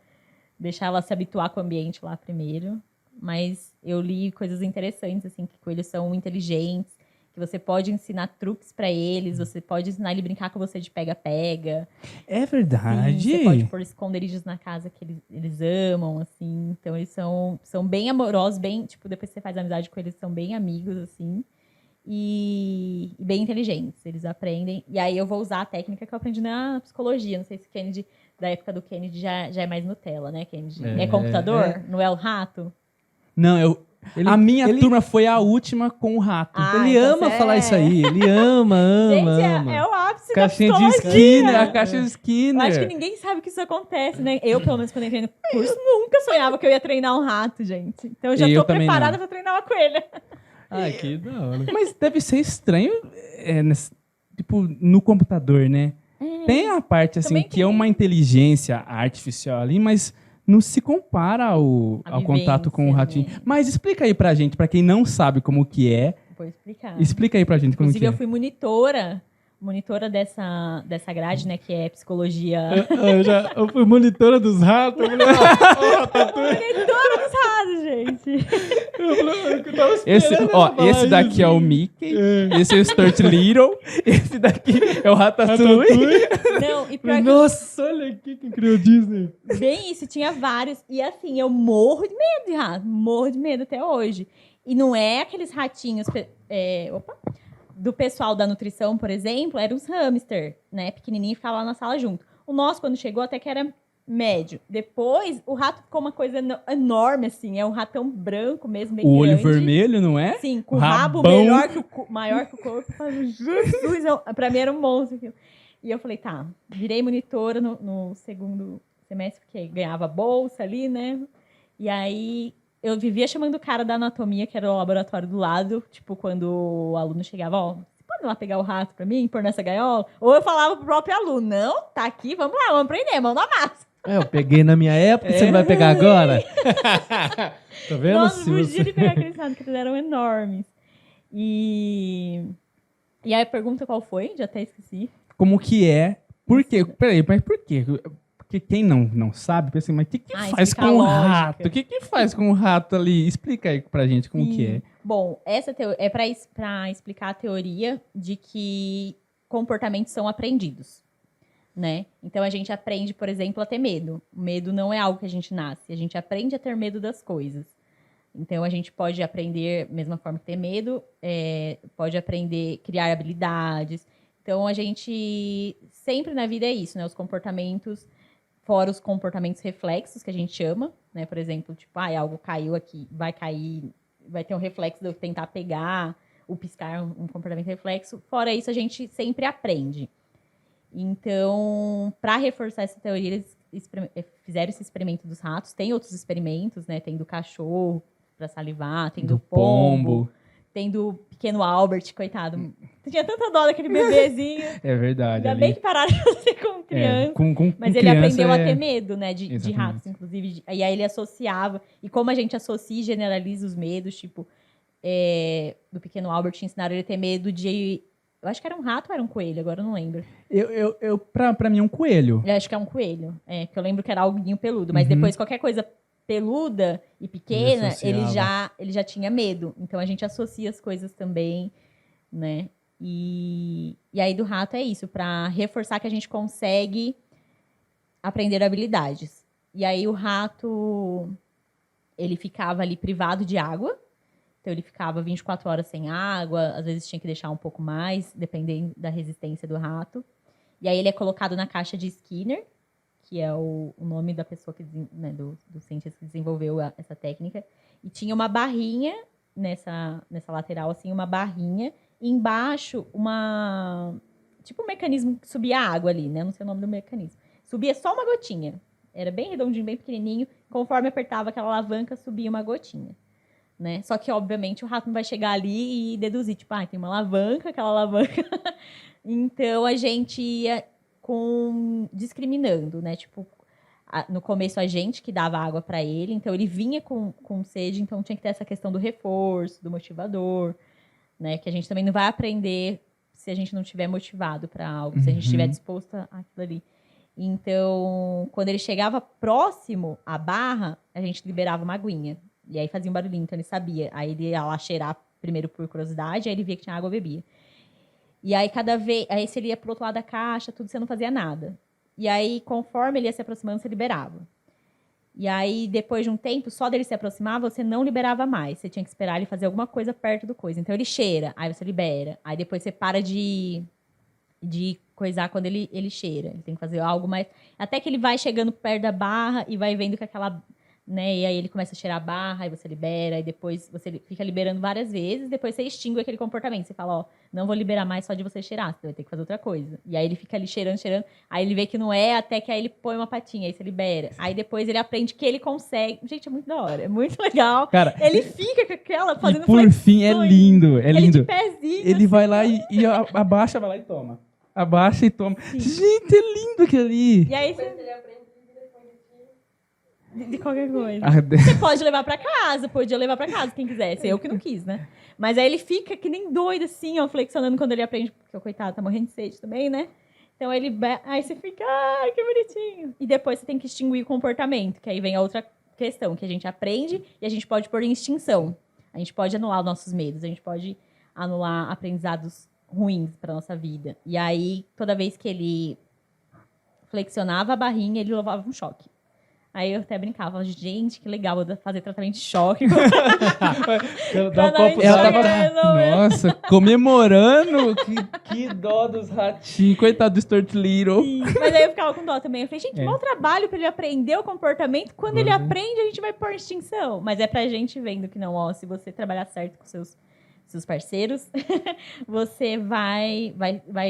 deixar ela se habituar com o ambiente lá primeiro. Mas eu li coisas interessantes, assim, que coelhos são inteligentes, que você pode ensinar truques pra eles, você pode ensinar ele a brincar com você de pega-pega. É verdade. Sim, você pode pôr esconderijos na casa que eles amam, assim. Então, eles são bem amorosos, bem... Tipo, depois que você faz amizade com eles, são bem amigos, assim. E bem inteligentes. Eles aprendem. E aí, eu vou usar a técnica que eu aprendi na psicologia. Não sei se Kennedy, da época do Kennedy, já é mais Nutella, né, Kennedy? É computador? Não é o rato? Não, a minha turma foi a última com o rato. Ele ama falar isso aí. Ele ama. Gente, é o ápice Caixinha da de psicologia. Skinner, a caixa de Skinner. Eu acho que ninguém sabe que isso acontece, né? Eu, pelo menos, quando entrei no curso, nunca sonhava que eu ia treinar um rato, gente. Então, eu já tô preparada pra treinar uma coelha. Ai, que da hora. Mas deve ser estranho, tipo, no computador, né? Tem a parte, assim, que é uma inteligência artificial ali, mas... não se compara ao contato com o ratinho. Né? Mas explica aí pra gente, pra quem não sabe como que é. Vou explicar. Explica aí pra gente como que é. Inclusive, eu fui monitora dessa grade, né, que é psicologia... Eu fui monitora dos ratos. Monitora dos ratos, gente. Esse daqui é o Mickey, esse é o Stuart Little, esse daqui é o Ratatouille. Não, e pior Nossa, olha aqui que criou Disney. Bem isso, tinha vários. E assim, eu morro de medo de rato. Morro de medo até hoje. E não é aqueles ratinhos... do pessoal da nutrição, por exemplo, eram uns hamster, né? Pequenininho, ficava lá na sala junto. O nosso, quando chegou, até que era médio. Depois, o rato ficou uma coisa enorme, assim. É um ratão branco mesmo, bem grande. O olho vermelho, não é? Sim, com o rabo maior que o corpo. Jesus, pra mim era um monstro aquilo. E eu falei, tá, virei monitora no segundo semestre, porque ganhava bolsa ali, né? E aí... eu vivia chamando o cara da anatomia, que era o laboratório do lado, tipo, quando o aluno chegava, você pode ir lá pegar o rato pra mim, pôr nessa gaiola? Ou eu falava pro próprio aluno, não, tá aqui, vamos lá, vamos aprender, mão na massa. Eu peguei na minha época, você não vai pegar agora? Tá vendo? Nossa, fugia de pegar aqueles ratos, que eles eram enormes. E aí a pergunta qual foi? Já até esqueci. Como que é? Por quê? Peraí, mas por quê? Porque quem não sabe, pensa assim, mas o que faz com o rato? O que faz com o rato ali? Explica aí pra gente como que é. Bom, essa é pra explicar a teoria de que comportamentos são aprendidos, né? Então, a gente aprende, por exemplo, a ter medo. O medo não é algo que a gente nasce. A gente aprende a ter medo das coisas. Então, a gente pode aprender, mesma forma que ter medo, pode aprender a criar habilidades. Então, a gente sempre na vida é isso, né? Os comportamentos... fora os comportamentos reflexos, que a gente chama, né? Por exemplo, tipo, algo caiu aqui, vai cair, vai ter um reflexo de eu tentar pegar, o piscar, um comportamento reflexo. Fora isso, a gente sempre aprende. Então, para reforçar essa teoria, eles fizeram esse experimento dos ratos. Tem outros experimentos, né? Tem do cachorro para salivar, tem do pombo. Tem do pequeno Albert, coitado. Tinha tanta dó daquele bebezinho. É verdade. Ainda bem que pararam de fazer com criança. Mas ele aprendeu a ter medo, né? De ratos, inclusive. E aí ele associava. E como a gente associa e generaliza os medos, tipo, do pequeno Albert, ensinaram ele a ter medo de... eu acho que era um rato ou era um coelho, agora eu não lembro. Pra mim é um coelho. Eu acho que é um coelho. Que eu lembro que era alguinho peludo. Mas depois qualquer coisa peluda e pequena, ele já tinha medo. Então a gente associa as coisas também, né? E aí do rato é isso, para reforçar que a gente consegue aprender habilidades. E aí o rato, ele ficava ali privado de água. Então ele ficava 24 horas sem água, às vezes tinha que deixar um pouco mais, dependendo da resistência do rato. E aí ele é colocado na caixa de Skinner, que é o nome da pessoa do cientista que desenvolveu essa técnica. E tinha uma barrinha nessa lateral, assim, uma barrinha e embaixo tipo um mecanismo que subia água ali, né? Não sei o nome do mecanismo. Subia só uma gotinha. Era bem redondinho, bem pequenininho. Conforme apertava aquela alavanca, subia uma gotinha. Né? Só que, obviamente, o rato não vai chegar ali e deduzir, tipo, tem uma alavanca, aquela alavanca. Então, a gente ia discriminando, né? Tipo, no começo, a gente que dava água para ele. Então, ele vinha com sede. Então, tinha que ter essa questão do reforço, do motivador, né? Que a gente também não vai aprender se a gente não estiver motivado para algo, se a gente estiver disposto àquilo ali. Então, quando ele chegava próximo à barra, a gente liberava uma aguinha. E aí fazia um barulhinho, então ele sabia. Aí ele ia lá cheirar primeiro por curiosidade, aí ele via que tinha água, bebia. E aí aí se ele ia pro outro lado da caixa, tudo, você não fazia nada. E aí, conforme ele ia se aproximando, você liberava. E aí, depois de um tempo, só dele se aproximar, você não liberava mais. Você tinha que esperar ele fazer alguma coisa perto do coisa. Então ele cheira, aí você libera. Aí depois você para de coisar quando ele cheira. Ele tem que fazer algo mais... Até que ele vai chegando perto da barra e vai vendo que aquela... Né? E aí ele começa a cheirar a barra, aí você libera, e depois você fica liberando várias vezes, depois você extingue aquele comportamento. Você fala, não vou liberar mais só de você cheirar, você vai ter que fazer outra coisa. E aí ele fica ali cheirando, aí ele vê que não é, até que aí ele põe uma patinha, aí você libera. Aí depois ele aprende que ele consegue. Gente, é muito da hora, é muito legal. Cara, ele fica com aquela, fazendo e por fim, é lindo, é lindo. Ele de pezinho, ele vai lá e abaixa, vai lá e toma. Abaixa e toma. Sim. Gente, é lindo aquilo ali. E aí você... De qualquer coisa. Você pode levar pra casa, podia levar pra casa, quem quisesse. Eu que não quis, né? Mas aí ele fica que nem doido, assim, flexionando quando ele aprende, porque o coitado tá morrendo de sede também, né? Então aí você fica, que bonitinho. E depois você tem que extinguir o comportamento, que aí vem a outra questão, que a gente aprende e a gente pode pôr em extinção. A gente pode anular os nossos medos, a gente pode anular aprendizados ruins pra nossa vida. E aí, toda vez que ele flexionava a barrinha, ele levava um choque. Aí eu até brincava, gente, que legal, vou fazer tratamento de choque. Nossa, comemorando, que dó dos ratinhos, coitado do Stuart Little. Sim. Mas aí eu ficava com dó também. Eu falei, gente, mau trabalho pra ele aprender o comportamento. Quando ele aprende, a gente vai pôr extinção. Mas é pra gente vendo que não, se você trabalhar certo com seus parceiros, você vai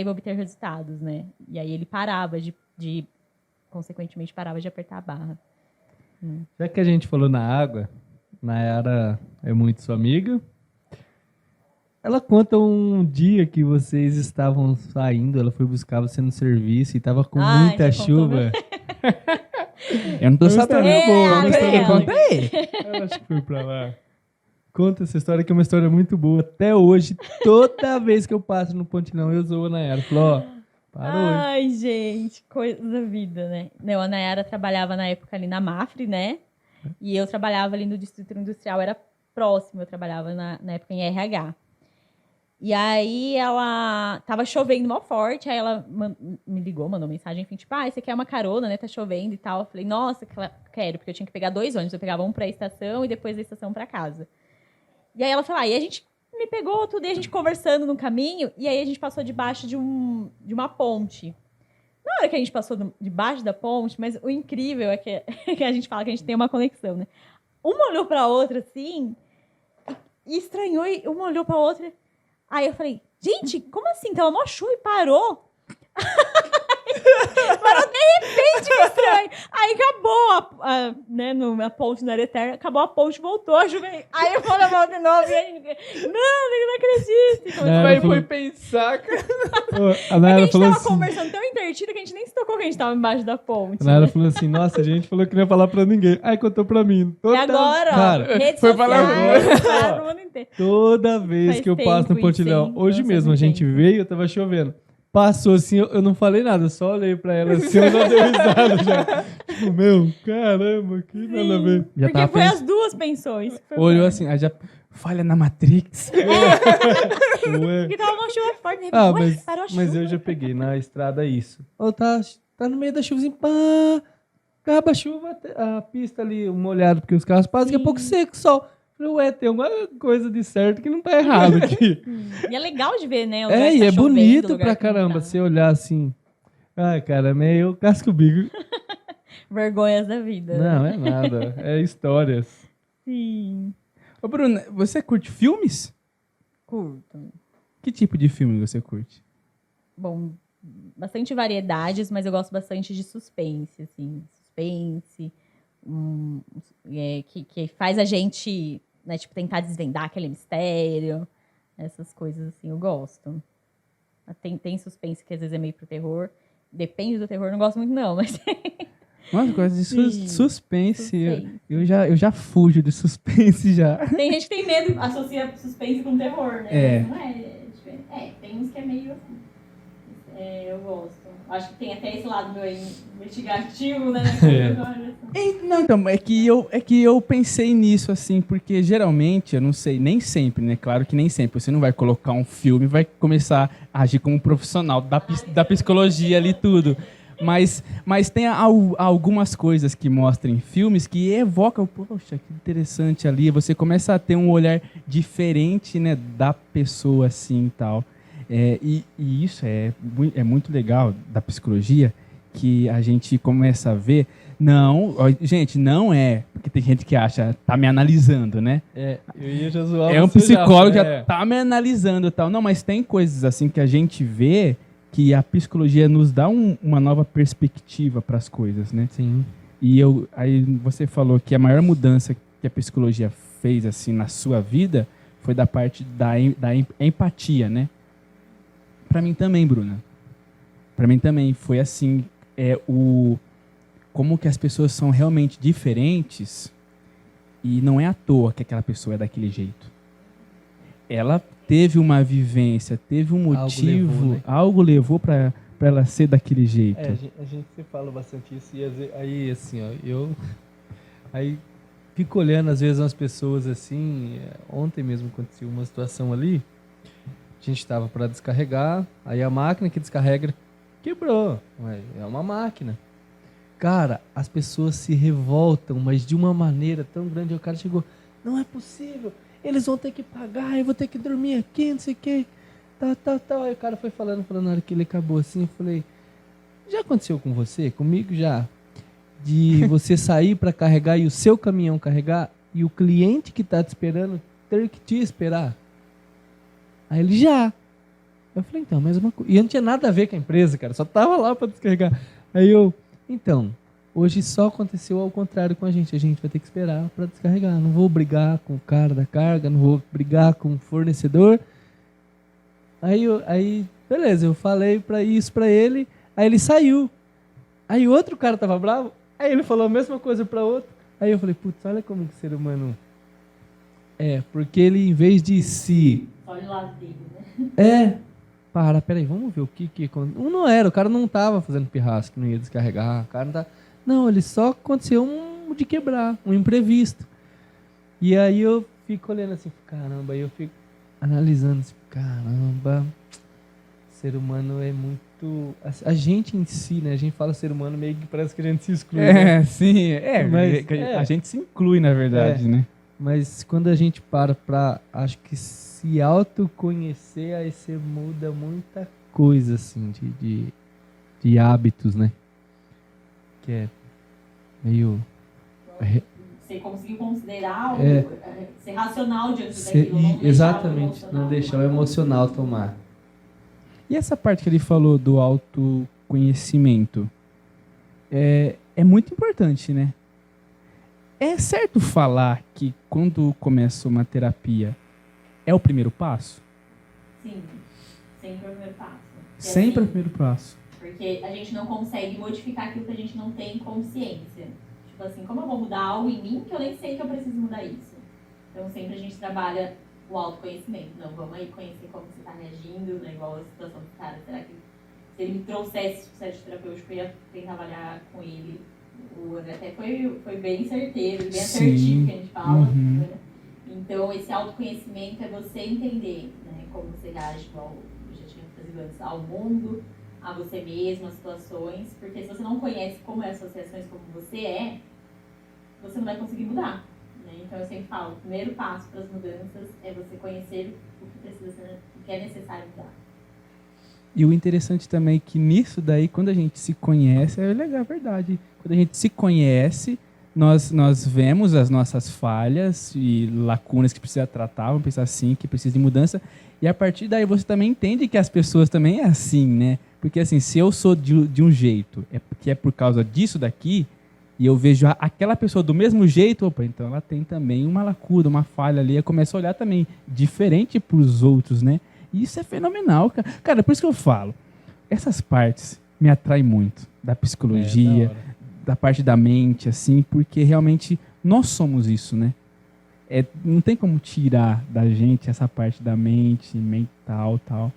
obter resultados, né? E aí ele parava consequentemente parava de apertar a barra. Já que a gente falou na água, Nayara é muito sua amiga. Ela conta um dia que vocês estavam saindo, ela foi buscar você no serviço e estava com muita chuva. Eu não tô sabendo. Conta aí. Eu acho que foi pra lá. Conta essa história, que é uma história muito boa. Até hoje, toda vez que eu passo no Pontilhão, eu zoo a Nayara. Falou, parou. Ai, gente, coisa da vida, né? Não, a Nayara trabalhava na época ali na Mafre, né? E eu trabalhava ali no Distrito Industrial, era próximo, eu trabalhava na época em RH. E aí ela tava chovendo mal forte, aí ela me ligou, mandou mensagem, enfim, tipo, você quer uma carona, né? Tá chovendo e tal. Eu falei, nossa, quero, porque eu tinha que pegar 2 ônibus. Eu pegava um pra estação e depois da estação pra casa. E aí ela falou, e a gente me pegou tudo, e a gente conversando no caminho, e aí a gente passou debaixo de uma ponte. Na hora que a gente passou debaixo da ponte, mas o incrível é que a gente fala que a gente tem uma conexão, né? Uma olhou pra outra, assim, e estranhou, e uma olhou pra outra. Aí eu falei, gente, como assim? Tava mó chuva e parou? Parou de repente, que estranho. Aí acabou a ponte na área eterna, acabou a ponte, voltou a chuva. Aí eu falei mal de novo, e aí, não acredito. Aí foi pensar, cara. A Nayara falou tava assim, conversando tão invertido que a gente nem se tocou que a gente tava embaixo da ponte. A Nayara falou assim, nossa, a gente falou que não ia falar pra ninguém. Aí contou pra mim. E agora, cara, redes foi sociais, falar pro mundo inteiro. Toda vez que eu passo no Pontilhão, hoje mesmo a gente veio, tava chovendo. Passou assim, eu não falei nada, só olhei pra ela assim, eu não dei risada já. Tipo, caramba, que nada a ver. Já porque foi as duas pensões. Olhou assim, aí já falha na Matrix. Porque tava uma chuva forte, né? Parou a chuva. Mas eu já peguei na estrada isso. Tá no meio da chuva assim, pá, acaba a chuva, a pista ali molhada, porque os carros passam, daqui a pouco seco, sol. Tem alguma coisa de certo que não tá errado aqui. E é legal de ver, né? E é bonito pra caramba você olhar assim. Ai, cara, meio casca o bico. Vergonhas da vida. Não, é nada. É histórias. Sim. Ô, Bruna, você curte filmes? Curto. Que tipo de filme você curte? Bom, bastante variedades, mas eu gosto bastante de suspense, assim. Suspense, que faz a gente, né, tipo, tentar desvendar aquele mistério. Essas coisas, assim, eu gosto. Tem suspense que às vezes é meio pro terror. Depende do terror, não gosto muito não, mas... Nossa, gosto de Sim, suspense. suspense. Eu já fujo de suspense já. Tem gente que tem medo, associa suspense com terror, né? É. Mas não é diferente. Tem uns que é meio assim. Eu gosto. Acho que tem até esse lado meu investigativo, né? Não, então, é que eu pensei nisso, assim, porque geralmente, eu não sei, nem sempre, né? Claro que nem sempre. Você não vai colocar um filme e vai começar a agir como um profissional da psicologia ali tudo. Mas tem algumas coisas que mostram em filmes que evocam, poxa, que interessante ali. Você começa a ter um olhar diferente, né, da pessoa assim e tal. E isso é muito legal da psicologia, que a gente começa a ver. Não, gente, não é. Porque tem gente que acha, tá me analisando, né? Eu ia já zoar. É um psicólogo que já tá me analisando e tal. Não, mas tem coisas assim que a gente vê que a psicologia nos dá uma nova perspectiva para as coisas, né? Sim. E aí você falou que a maior mudança que a psicologia fez assim na sua vida foi da parte da empatia, né? Para mim também, Bruna. Para mim também foi assim, como que as pessoas são realmente diferentes e não é à toa que aquela pessoa é daquele jeito. Ela teve uma vivência, teve um motivo, algo levou para ela ser daquele jeito. A gente se fala bastante isso e aí assim, ó, aí fico olhando às vezes umas pessoas assim, ontem mesmo aconteceu uma situação ali, a gente estava para descarregar, aí a máquina que descarrega quebrou, é uma máquina. Cara, as pessoas se revoltam, mas de uma maneira tão grande, o cara chegou, não é possível, eles vão ter que pagar, eu vou ter que dormir aqui, não sei o que, tal. Aí o cara foi falando, na hora que ele acabou assim, eu falei, já aconteceu com você? Comigo já. De você sair para carregar e o seu caminhão carregar e o cliente que tá te esperando ter que te esperar. Aí ele já. Eu falei, então, mesma coisa. E não tinha nada a ver com a empresa, cara, só tava lá para descarregar. Aí então, hoje só aconteceu ao contrário com a gente vai ter que esperar para descarregar. Não vou brigar com o cara da carga, não vou brigar com o fornecedor. Aí beleza, eu falei isso pra ele, aí ele saiu. Aí outro cara tava bravo, aí ele falou a mesma coisa pra outro. Aí eu falei, putz, olha como que o ser humano porque ele em vez de se... Olha o lado dele, né? Peraí, vamos ver o que não era, o cara não tava fazendo pirraça, que não ia descarregar, o cara não tá... Não, ele só aconteceu de quebrar, um imprevisto. E aí eu fico olhando assim, caramba, aí eu fico analisando assim, caramba, ser humano é muito... A gente em si, né? A gente fala ser humano meio que parece que a gente se exclui. Né? Sim, mas a gente se inclui, na verdade, né? Mas quando a gente acho que se autoconhecer, aí você muda muita coisa, assim, de hábitos, né? Que é meio... Você conseguir considerar, ser racional diante daquilo. Exatamente, não deixar o emocional tomar. E essa parte que ele falou do autoconhecimento é muito importante, né? É certo falar que quando começa uma terapia é o primeiro passo? Sim, sempre é o primeiro passo. Sempre é o primeiro passo. Porque a gente não consegue modificar aquilo que a gente não tem consciência. Tipo assim, como eu vou mudar algo em mim que eu nem sei que eu preciso mudar isso? Então sempre a gente trabalha o autoconhecimento. Não, vamos aí conhecer como você está reagindo, né? Igual a situação do cara. Será que se ele me trouxesse o sucesso terapêutico, eu ia tentar trabalhar com ele? O André até foi bem certeiro, bem assertivo que a gente fala. Né? Então esse autoconhecimento é você entender, né, como você reage, igual eu já tinha trazido antes, ao mundo, a você mesmo, as situações. Porque se você não conhece como é as associações, como você não vai conseguir mudar. Então eu sempre falo, o primeiro passo para as mudanças é você conhecer o que precisa ser, o que é necessário mudar. E o interessante também é que nisso daí, quando a gente se conhece, é legal, é verdade. Quando a gente se conhece, nós vemos as nossas falhas e lacunas que precisa tratar, vamos pensar assim, que precisa de mudança, e a partir daí você também entende que as pessoas também é assim, né? Porque assim, se eu sou de um jeito, que é por causa disso daqui, e eu vejo aquela pessoa do mesmo jeito, opa, então ela tem também uma lacuna, uma falha ali, eu começo a olhar também diferente para os outros, né? E isso é fenomenal, cara. Cara, por isso que eu falo, essas partes me atraem muito, da psicologia, da parte da mente, assim, porque realmente nós somos isso, né? Não tem como tirar da gente essa parte da mente, mental e tal.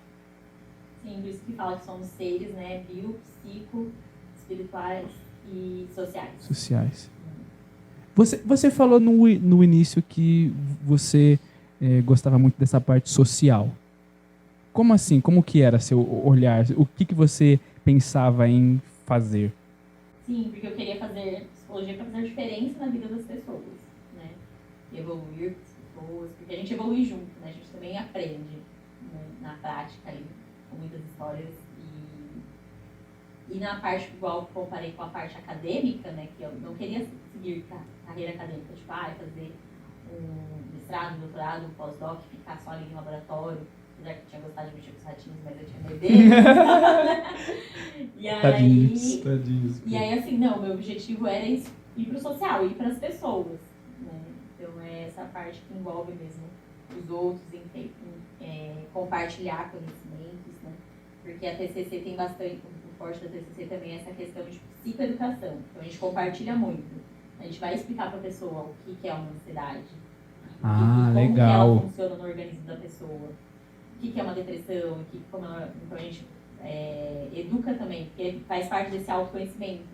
Sim, por isso que fala que somos seres, né? Bio, psico, espirituais e sociais. Você falou no início que você gostava muito dessa parte social. Como assim? Como que era seu olhar? O que você pensava em fazer? Sim, porque eu queria fazer psicologia para fazer diferença na vida das pessoas, né? Evoluir as pessoas, porque a gente evolui junto, né? A gente também aprende, né? Na prática ali, com muitas histórias. E na parte, igual comparei com a parte acadêmica, né? Que eu não queria seguir carreira acadêmica, tipo, fazer um mestrado, um doutorado, um pós-doc, ficar só ali no laboratório. Apesar que eu tinha gostado de mexer com os ratinhos, mas eu tinha medo deles. Tadinhos. E aí, assim, não, meu objetivo era ir pro social, ir pras pessoas, né? Então, é essa parte que envolve mesmo os outros, compartilhar conhecimentos, né? Porque a TCC tem bastante, o forte da TCC também é essa questão de psicoeducação. Então, a gente compartilha muito. A gente vai explicar pra pessoa o que é uma ansiedade. E como legal. que ela funciona no organismo da pessoa. O que é uma depressão, então a gente educa também, porque faz parte desse autoconhecimento,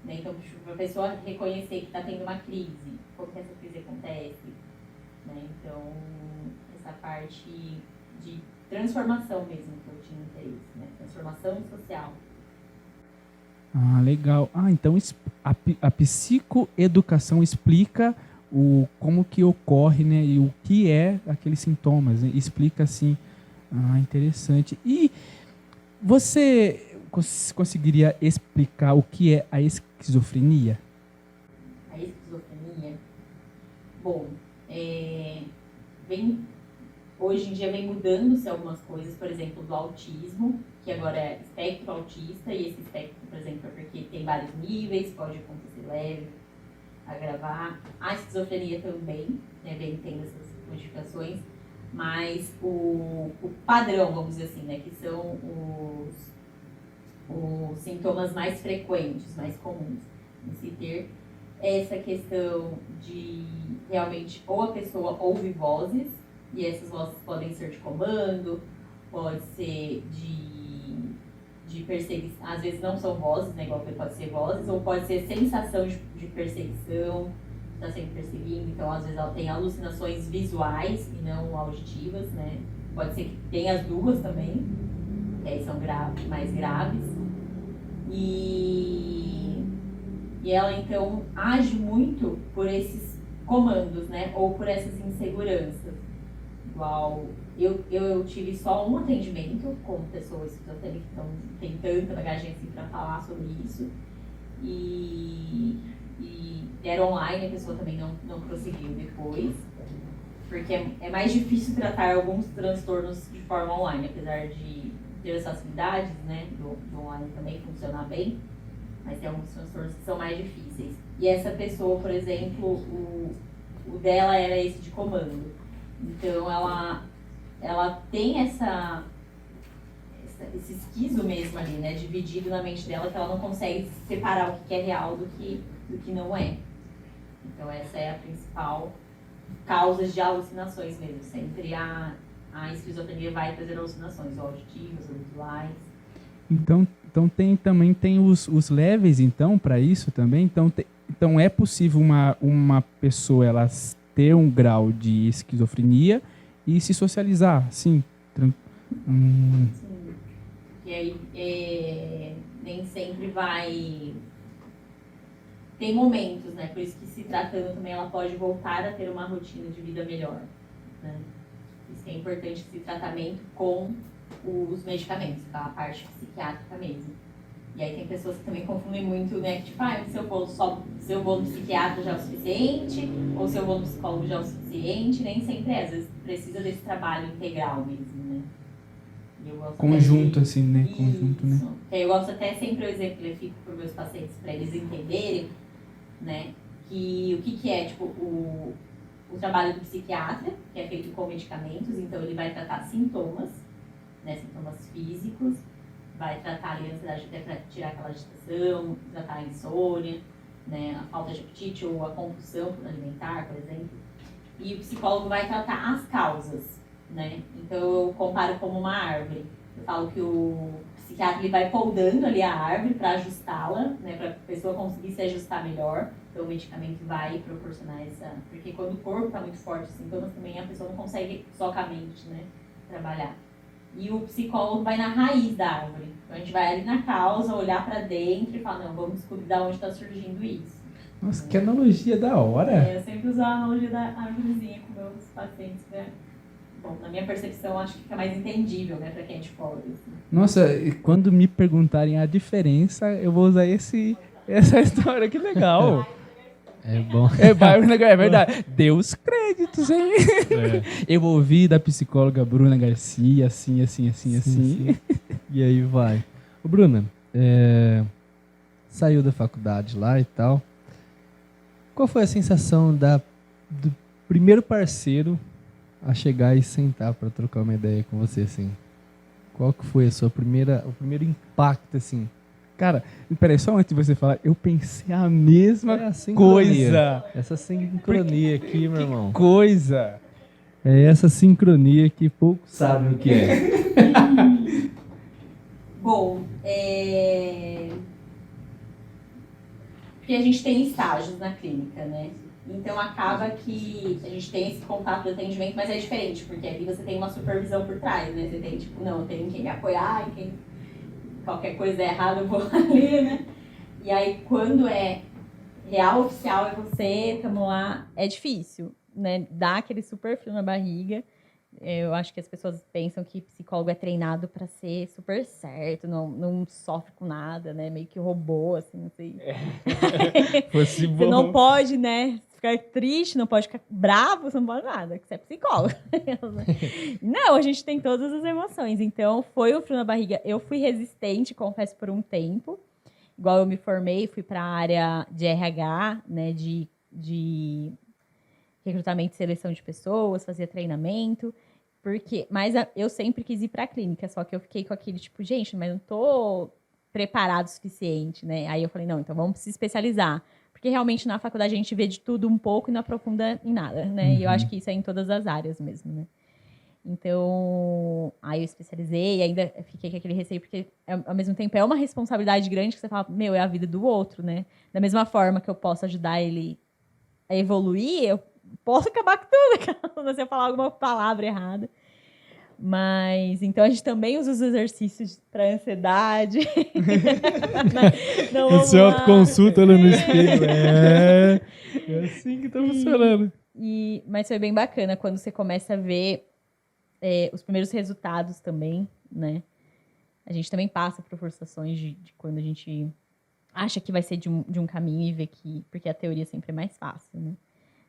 né? Então, para a pessoa reconhecer que está tendo uma crise, como que essa crise acontece, né? Então, essa parte de transformação mesmo que eu tinha interesse, né? Transformação social. Legal. Então a psicoeducação explica como que ocorre, né? E o que é aqueles sintomas, né? Explica assim. Interessante. E você conseguiria explicar o que é a esquizofrenia? A esquizofrenia? Bom, hoje em dia vem mudando-se algumas coisas, por exemplo, do autismo, que agora é espectro autista, e esse espectro, por exemplo, é porque tem vários níveis, pode acontecer leve, agravar. A esquizofrenia também, né, vem tendo essas modificações. Mas o padrão, vamos dizer assim, né, que são os sintomas mais frequentes, mais comuns em se ter essa questão de realmente ou a pessoa ouve vozes, e essas vozes podem ser de comando, pode ser de perseguição, às vezes não são vozes, né, igual pode ser vozes, ou pode ser sensação de perseguição, está sendo perseguindo, então às vezes ela tem alucinações visuais e não auditivas, né? Pode ser que tenha as duas também, que aí são mais graves. E ela então age muito por esses comandos, né? Ou por essas inseguranças. Igual eu tive só um atendimento com pessoas que tem tanta bagagem assim para falar sobre isso. E era online, a pessoa também não prosseguiu depois, porque é mais difícil tratar alguns transtornos de forma online, apesar de ter as facilidades, né, do online também funcionar bem, mas tem alguns transtornos que são mais difíceis. E essa pessoa, por exemplo, o dela era esse de comando. Então ela tem esse esquizo mesmo ali, né, dividido na mente dela, que ela não consegue separar o que é real do que não é. Então essa é a principal causa de alucinações mesmo. Sempre a esquizofrenia vai trazer alucinações, ou auditivas, ou visuais. Então também tem os levels, então, para isso também. Então é possível uma pessoa ela ter um grau de esquizofrenia e se socializar, sim. Sim. E aí nem sempre vai... Tem momentos, né? Por isso que se tratando também ela pode voltar a ter uma rotina de vida melhor, né? Isso que é importante, esse tratamento com os medicamentos, tá? A parte psiquiátrica mesmo. E aí tem pessoas que também confundem muito, né? Que, tipo, se eu vou no psiquiatra já é o suficiente, ou se eu vou no psicólogo já é o suficiente, nem sempre é. Às vezes precisa desse trabalho integral mesmo, né? Conjunto, assim, né? Isso. Conjunto, né? Eu gosto até sempre, eu exemplifico para meus pacientes, para eles entenderem, né? Que o que é, tipo, o trabalho do psiquiatra, que é feito com medicamentos, então ele vai tratar sintomas, né? Sintomas físicos, vai tratar ali a ansiedade até para tirar aquela agitação, tratar a insônia, né, a falta de apetite ou a compulsão alimentar, por exemplo. E o psicólogo vai tratar as causas, né? Então eu comparo como uma árvore. Eu falo que o psiquiatra ele vai podando ali a árvore para ajustá-la, né, para a pessoa conseguir se ajustar melhor. Então o medicamento vai proporcionar essa... Porque quando o corpo está muito forte, os sintomas também, a pessoa não consegue só com a mente, né, trabalhar. E o psicólogo vai na raiz da árvore. Então a gente vai ali na causa, olhar para dentro e falar, não, vamos descobrir de onde está surgindo isso. Nossa, que analogia da hora. Eu sempre uso a analogia da árvorezinha com meus pacientes, né? Bom, na minha percepção, acho que fica mais entendível, né, para quem é psicólogo. Assim. Nossa, quando me perguntarem a diferença, eu vou usar essa história, que legal. É bom. É verdade. Dê os créditos, hein? Eu ouvi da psicóloga Bruna Garcia, assim. Sim. E aí vai. Ô, Bruna, saiu da faculdade lá e tal. Qual foi a sensação do primeiro parceiro a chegar e sentar para trocar uma ideia com você, assim? Qual que foi o primeiro impacto, assim? Cara, peraí, só antes de você falar, eu pensei a mesma coisa. Essa sincronia aqui, meu irmão. Que coisa! É essa sincronia que poucos sabem o que é. Bom, porque a gente tem estágios na clínica, né? Então acaba que a gente tem esse contato de atendimento, mas é diferente, porque ali você tem uma supervisão por trás, né? Você tem, tipo, não, tem quem me apoiar e quem... Qualquer coisa errada eu vou ali, né? E aí, quando é real, oficial, é você, tamo lá, é difícil, né? Dá aquele super frio na barriga. Eu acho que as pessoas pensam que psicólogo é treinado para ser super certo, não sofre com nada, né? Meio que robô, assim, não sei. Você não pode, né? Ficar triste, não pode ficar bravo, você não pode nada, que você é psicólogo. Não, a gente tem todas as emoções. Então, foi o frio na barriga. Eu fui resistente, confesso, por um tempo. Igual eu me formei, fui para a área de RH, né? De recrutamento e seleção de pessoas, fazia treinamento. Mas eu sempre quis ir para a clínica, só que eu fiquei com aquele tipo, gente, mas não estou preparado o suficiente, né? Aí eu falei, não, então vamos se especializar. Porque realmente na faculdade a gente vê de tudo um pouco e não aprofunda em nada, né? Uhum. E eu acho que isso é em todas as áreas mesmo, né? Então, aí eu especializei e ainda fiquei com aquele receio, porque ao mesmo tempo é uma responsabilidade grande que você fala, meu, é a vida do outro, né? Da mesma forma que eu posso ajudar ele a evoluir, eu posso acabar com tudo, se eu falar alguma palavra errada. Mas, então, a gente também usa os exercícios para ansiedade. Você autoconsulta no espelho. É assim que tá funcionando. Mas foi bem bacana quando você começa a ver os primeiros resultados também, né? A gente também passa por frustrações de quando a gente acha que vai ser de um caminho e vê que... Porque a teoria sempre é mais fácil, né?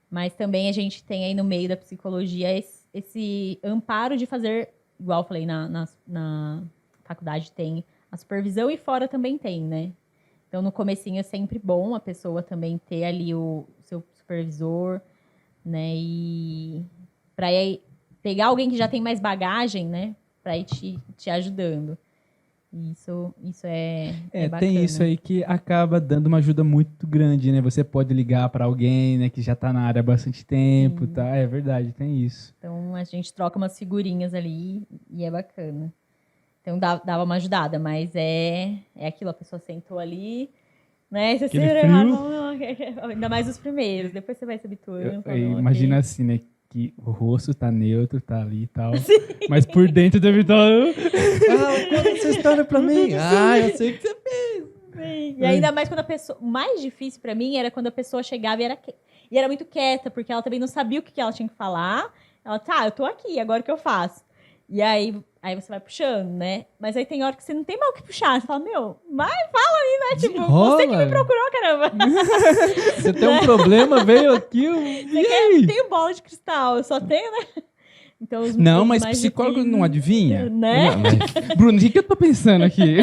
Mas também a gente tem aí no meio da psicologia esse amparo de fazer, igual eu falei, na faculdade tem a supervisão e fora também tem, né? Então, no comecinho é sempre bom a pessoa também ter ali o seu supervisor, né? E para pegar alguém que já tem mais bagagem, né? Para ir te ajudando. Isso é bacana. Tem isso aí que acaba dando uma ajuda muito grande, né? Você pode ligar para alguém, né, que já está na área há bastante tempo, tá? É verdade, tem isso. Então, a gente troca umas figurinhas ali e é bacana. Então, dava uma ajudada, mas é aquilo, a pessoa sentou ali, né? Você ainda mais os primeiros, depois você vai se habituando. Imagina assim, né? Que o rosto tá neutro, tá ali e tal. Sim. Mas por dentro deve estar... conta essa história pra mim. Eu sei o que você fez. Sim. E ainda mais quando a pessoa... O mais difícil pra mim era quando a pessoa chegava e era muito quieta, porque ela também não sabia o que ela tinha que falar. Ela, eu tô aqui, agora o que eu faço? E aí você vai puxando, né? Mas aí tem hora que você não tem mal o que puxar. Você fala, meu, vai, fala aí, né? Tipo, Desenrola. você que me procurou, caramba. Você tem um problema, veio aqui. Você quer, não tenho bola de cristal, eu só tenho, né? Então, os Não, os mas mais psicólogo difíceis, não adivinha? Né? Não, mas... Bruno, o que eu tô pensando aqui?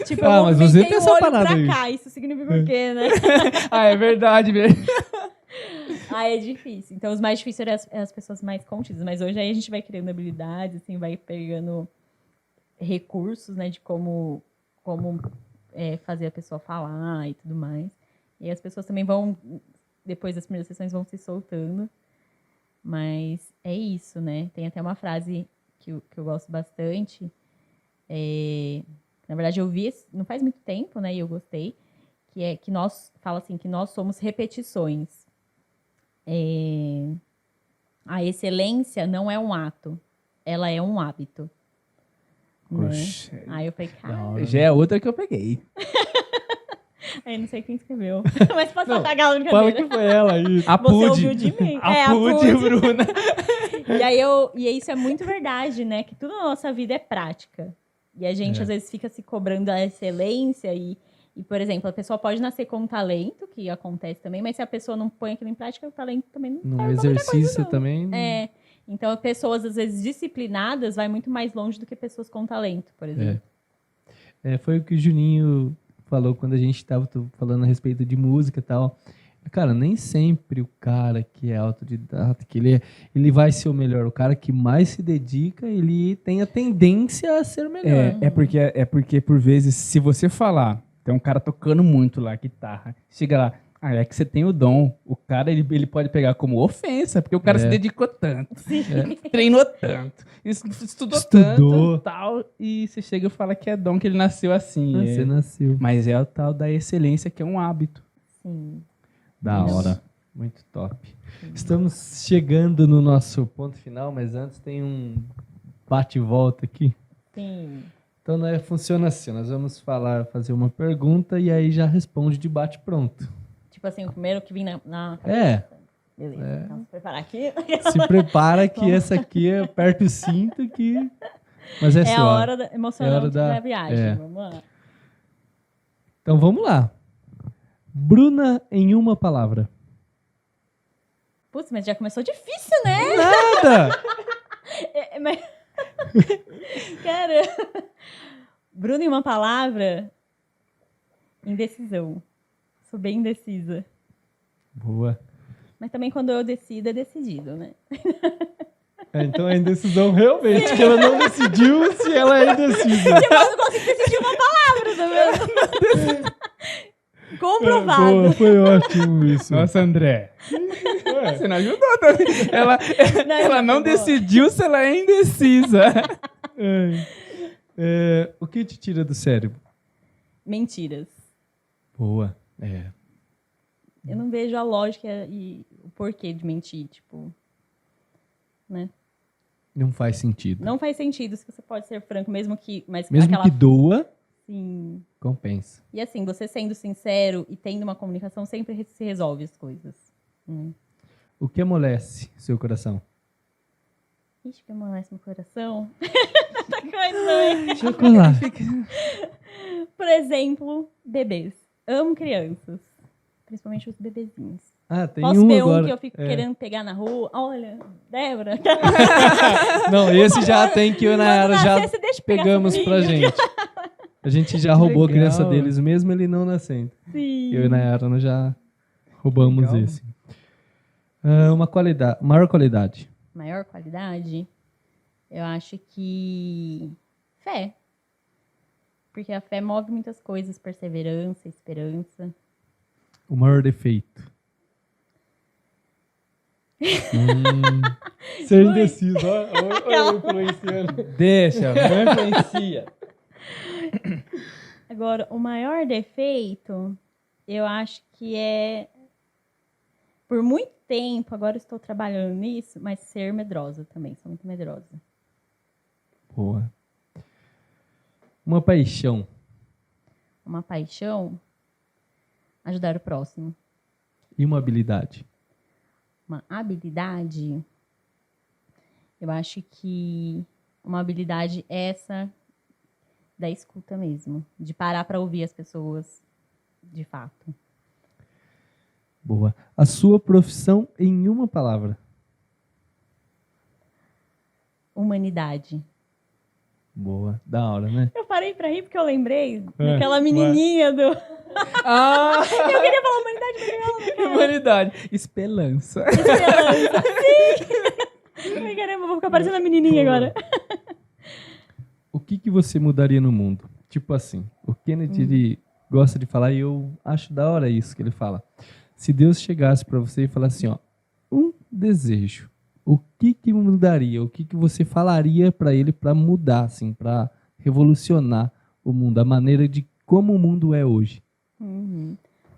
Tipo, Ah, eu mas você movimentei tem o essa olho parada pra aí. cá. Isso significa o quê, né? Ah, é verdade, velho. Aí é difícil. Então, os mais difíceis eram as pessoas mais contidas. Mas hoje aí a gente vai criando habilidades, assim, vai pegando recursos, né? De como fazer a pessoa falar e tudo mais. E as pessoas também vão, depois das primeiras sessões, vão se soltando. Mas é isso, né? Tem até uma frase que eu gosto bastante. Na verdade, eu vi não faz muito tempo, né? E eu gostei. Que fala assim, que nós somos repetições. A excelência não é um ato, ela é um hábito. Né? Oxe, Aí eu falei, cara, já é outra que eu peguei. aí não sei quem escreveu. Mas pode Não, apagar a Fala brincadeira. que foi ela aí. A Você Pude. ouviu de mim. A Pude, Bruna. E isso é muito verdade, né? Que tudo na nossa vida é prática. E a gente, às vezes, fica se cobrando a excelência e, por exemplo, a pessoa pode nascer com um talento, que acontece também, mas se a pessoa não põe aquilo em prática, o talento também não Não serve pra muita exercício coisa, não. também. Então, pessoas, às vezes, disciplinadas vai muito mais longe do que pessoas com talento, por exemplo. Foi o que o Juninho falou quando a gente estava falando a respeito de música e tal. Cara, nem sempre o cara que é autodidata, que ele vai ser o melhor. O cara que mais se dedica, ele tem a tendência a ser o melhor. É porque, por vezes, se você falar, tem um cara tocando muito lá, guitarra, chega lá, é que você tem o dom. O cara, ele pode pegar como ofensa, porque o cara se dedicou tanto, treinou tanto, estudou tanto, tal, e você chega e fala que é dom, que ele nasceu assim. Você nasceu. Mas é o tal da excelência, que é um hábito. Sim. Da hora. Muito top. Estamos chegando no nosso ponto final, mas antes tem um bate e volta aqui. Sim. Então, funciona assim, nós vamos fazer uma pergunta e aí já responde de bate pronto. Tipo assim, o primeiro que vim na Beleza, então se preparar aqui. Se prepara que essa aqui aperta o cinto que... Mas é a suave. hora emocionante É a hora da viagem. Vamos lá. Então vamos lá. Bruna em uma palavra. Putz, mas já começou difícil, né? Nada! Mas... Cara, Bruna em uma palavra, indecisão. Sou bem indecisa. Boa. Mas também quando eu decido, é decidido, né? Então a indecisão realmente, que ela não decidiu se ela é indecisa. Tipo, eu não consigo decidir uma palavra, tá vendo? Comprovado. Boa, foi ótimo isso. Nossa, André. Você não ajudou também. Ela não decidiu se ela é indecisa. O que te tira do cérebro? Mentiras. Boa. Eu não vejo a lógica e o porquê de mentir, tipo... Né? Não faz sentido. Não faz sentido se você pode ser franco, mesmo que... Mas Mesmo que doa, Sim. compensa. E assim, você sendo sincero e tendo uma comunicação, sempre se resolve as coisas. O que amolece seu coração? Ixi, que amolece meu coração. Tanta coisa, né? Chocolate. Por exemplo, bebês. Amo crianças. Principalmente os bebezinhos. Tem Posso ver agora. Um que eu fico querendo pegar na rua? Olha, Débora. Não, esse já tem que eu e a Nayara já nascer, você deixa eu pegar pegamos essa pra filha. gente. A gente já roubou a legal. criança deles, mesmo ele não nascendo. Sim. Eu e a Nayara nós já roubamos Legal. esse. Uma qualidade, maior qualidade. Maior qualidade? Eu acho que... fé. Porque a fé move muitas coisas. Perseverança, esperança. O maior defeito. Ser indeciso, olha eu influenciando. Deixa, não influencia. Agora, o maior defeito, eu acho que é... Por muito tempo, agora eu estou trabalhando nisso, mas ser medrosa também. Sou muito medrosa. Boa. Uma paixão. Uma paixão, ajudar o próximo. E uma habilidade. Uma habilidade, eu acho que uma habilidade essa da escuta mesmo, de parar para ouvir as pessoas de fato. Boa. A sua profissão em uma palavra. Humanidade. Boa. Da hora, né? Eu parei pra rir porque eu lembrei daquela menininha do... Ah, Eu queria falar humanidade, mas ela não quer. humanidade. Esperança. Esperança. Sim! Ai, caramba, vou ficar parecendo a menininha agora. O que você mudaria no mundo? Tipo assim, o Kennedy ele gosta de falar e eu acho da hora isso que ele fala. Se Deus chegasse pra você e falasse assim, ó, um desejo, o que mudaria? O que você falaria pra ele pra mudar, assim, pra revolucionar o mundo, a maneira de como o mundo é hoje?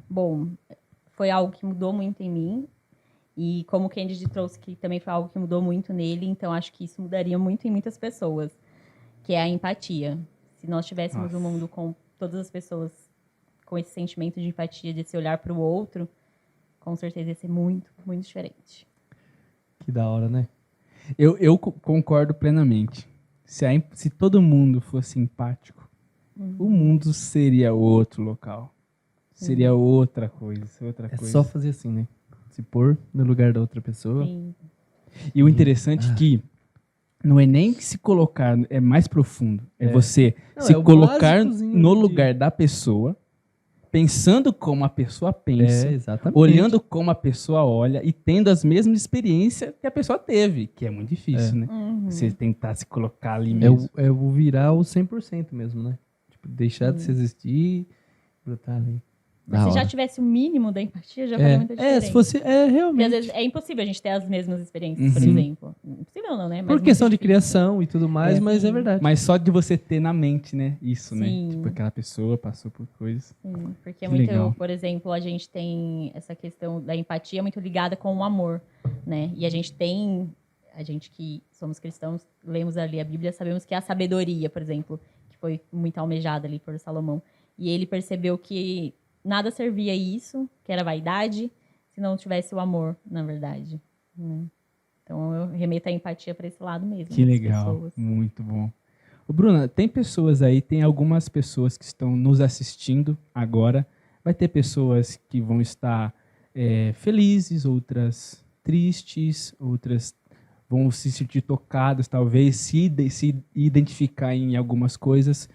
Bom, foi algo que mudou muito em mim. E como o Kennedy trouxe, que também foi algo que mudou muito nele, então acho que isso mudaria muito em muitas pessoas, que é a empatia. Se nós tivéssemos um mundo com todas as pessoas com esse sentimento de empatia, de se olhar para o outro, com certeza ia ser muito, muito diferente. Que da hora, né? Eu concordo plenamente. Se todo mundo fosse empático, o mundo seria outro local. Seria outra coisa. É só fazer assim, né? Se pôr no lugar da outra pessoa. Sim. E o interessante é que não é nem se colocar, é mais profundo. É você se colocar no lugar da pessoa, pensando como a pessoa pensa, exatamente. olhando como a pessoa olha e tendo as mesmas experiências que a pessoa teve, que é muito difícil, né? Você tentar se colocar ali mesmo. É o virar o 100% mesmo, né? Tipo, deixar de se existir, brotar ali. Se já tivesse o mínimo da empatia, já faria muita diferença. Se fosse, realmente. Porque às vezes é impossível a gente ter as mesmas experiências, por exemplo. Impossível não, né? Mas Por questão de criação e tudo mais, mas é verdade. Mas só de você ter na mente, né? Isso, Sim. né? Tipo, aquela pessoa passou por coisas. Sim, porque é Que muito, legal. por exemplo, a gente tem essa questão da empatia muito ligada com o amor, né? E a gente que somos cristãos, lemos ali a Bíblia, sabemos que a sabedoria, por exemplo, que foi muito almejada ali por Salomão. E ele percebeu que nada servia a isso, que era vaidade, se não tivesse o amor, na verdade. Né? Então eu remeto a empatia para esse lado mesmo. Que das legal, pessoas. muito bom. Ô, Bruna, tem pessoas aí, tem algumas pessoas que estão nos assistindo agora. Vai ter pessoas que vão estar felizes, outras tristes, outras vão se sentir tocadas, talvez se identificar em algumas coisas.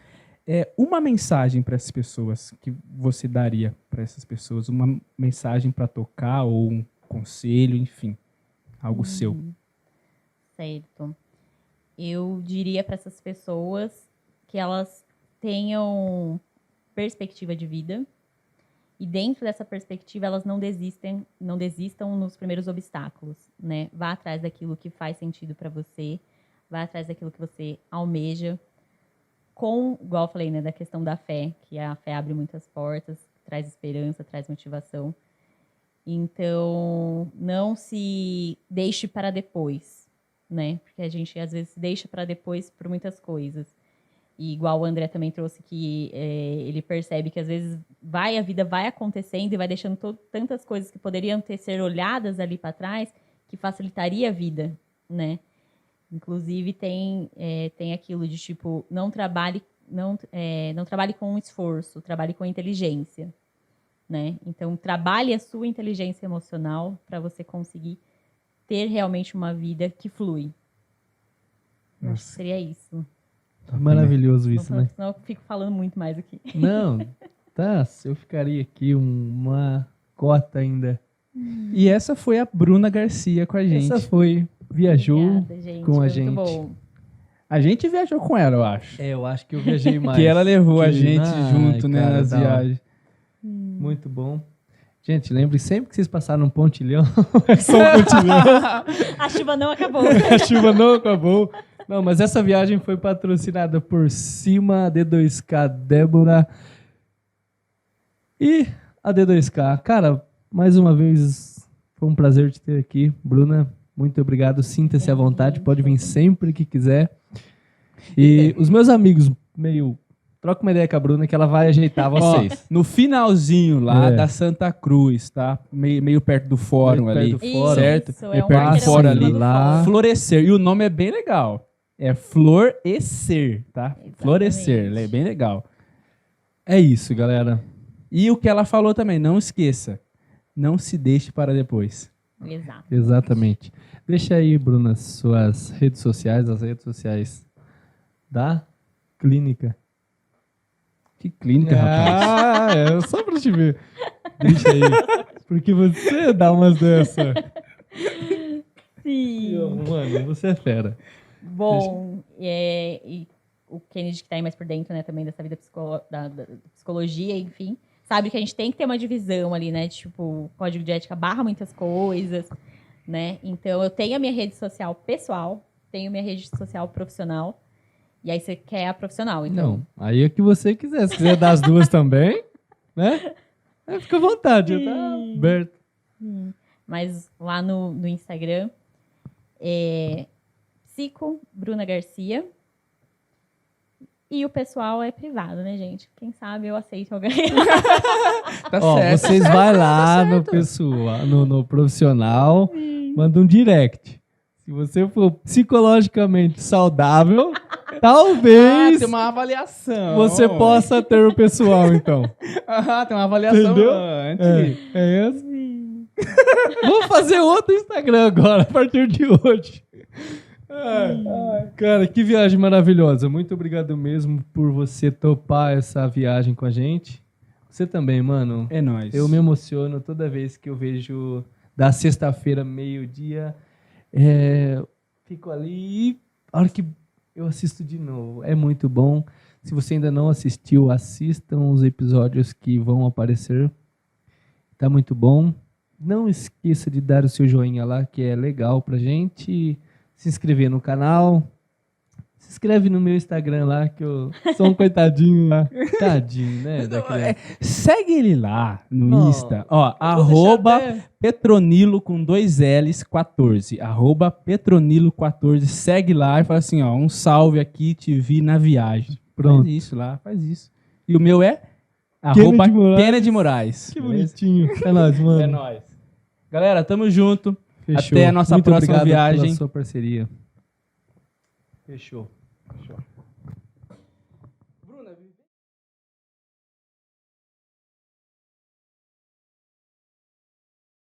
Uma mensagem para essas pessoas que você daria para essas pessoas? Uma mensagem para tocar ou um conselho, enfim, algo seu. Certo. Eu diria para essas pessoas que elas tenham perspectiva de vida e dentro dessa perspectiva elas não desistam nos primeiros obstáculos, né? Vá atrás daquilo que faz sentido para você, vá atrás daquilo que você almeja. Igual eu falei, né, da questão da fé, que a fé abre muitas portas, traz esperança, traz motivação. Então, não se deixe para depois, né? Porque a gente, às vezes, se deixa para depois por muitas coisas. E igual o André também trouxe que ele percebe que, às vezes, a vida vai acontecendo e vai deixando tantas coisas que poderiam ser olhadas ali para trás que facilitaria a vida, né? Inclusive, tem aquilo de, tipo, não trabalhe com esforço, trabalhe com inteligência, né? Então, trabalhe a sua inteligência emocional para você conseguir ter realmente uma vida que flui. Acho que seria isso. Maravilhoso isso, né? Senão eu fico falando muito mais aqui. Não, eu ficaria aqui uma cota ainda. E essa foi a Bruna Garcia com a gente. Essa viajou Obrigada, gente. com a Foi gente. muito bom. A gente viajou com ela, eu acho. Eu acho que eu viajei mais. Que ela levou a gente junto, né, cara, nas viagens. Muito bom. Gente, lembre sempre que vocês passaram um pontilhão. É só um pontilhão. A chuva não acabou. A chuva não acabou. Não, mas essa viagem foi patrocinada por Cima, D2K Débora e a D2K. Cara, mais uma vez, foi um prazer te ter aqui. Bruna, muito obrigado. Sinta-se à vontade, pode vir sempre que quiser. E os meus amigos, troca uma ideia com a Bruna que ela vai ajeitar vocês. Ó, no finalzinho lá da Santa Cruz, tá? Meio perto do fórum ali, Isso, certo? é meio um perto do fórum ali. lá. Florescer. E o nome é bem legal. É Florescer, tá? Exatamente. Florescer, é bem legal. É isso, galera. E o que ela falou também, não esqueça, não se deixe para depois. Exato. Exatamente. Deixa aí, Bruna, suas redes sociais, as redes sociais da clínica. Que clínica, rapaz. É só pra te ver. Deixa aí. Porque você dá umas dessa. Sim. Mano, você é fera. Bom, e o Kennedy que tá aí mais por dentro, né, também dessa vida da psicologia, enfim, sabe que a gente tem que ter uma divisão ali, né, tipo, o código de ética barra muitas coisas, né, então eu tenho a minha rede social pessoal, tenho minha rede social profissional, e aí você quer a profissional, então... Não, aí é o que você quiser. Se quiser dar as duas também, né, fica à vontade, tá aberto. Mas lá no Instagram é Psico Bruna Garcia. E o pessoal é privado, né, gente? Quem sabe eu aceito alguém. Tá Ó, certo. vocês vai lá no pessoal, no profissional, manda um direct. Se você for psicologicamente saudável, talvez tem uma avaliação. você possa ter o pessoal, então. Tem uma avaliação Entendeu? antes. É essa? Vou fazer outro Instagram agora, a partir de hoje. Cara, que viagem maravilhosa. Muito obrigado mesmo por você topar essa viagem com a gente. Você também, mano. É nóis. Eu me emociono toda vez que eu vejo da sexta-feira, meio-dia. Fico ali e a hora que eu assisto de novo. É muito bom. Se você ainda não assistiu, assistam os episódios que vão aparecer. Tá muito bom. Não esqueça de dar o seu joinha lá, que é legal pra gente. Se inscrever no canal. Se inscreve no meu Instagram lá, que eu sou um coitadinho lá. Tadinho, né? Segue ele lá no Não, Insta. Ó, vou deixar Petronilo com 2 L's 14. Petronilo 14. Segue lá e fala assim, ó, um salve aqui, te vi na viagem. Pronto. Faz isso lá, faz isso. E o meu é Kennedy Moraes. Que Beleza? bonitinho. É nóis, mano. É nóis. Galera, tamo junto. Fechou. Até a nossa Muito próxima obrigado viagem. pela sua parceria. Fechou.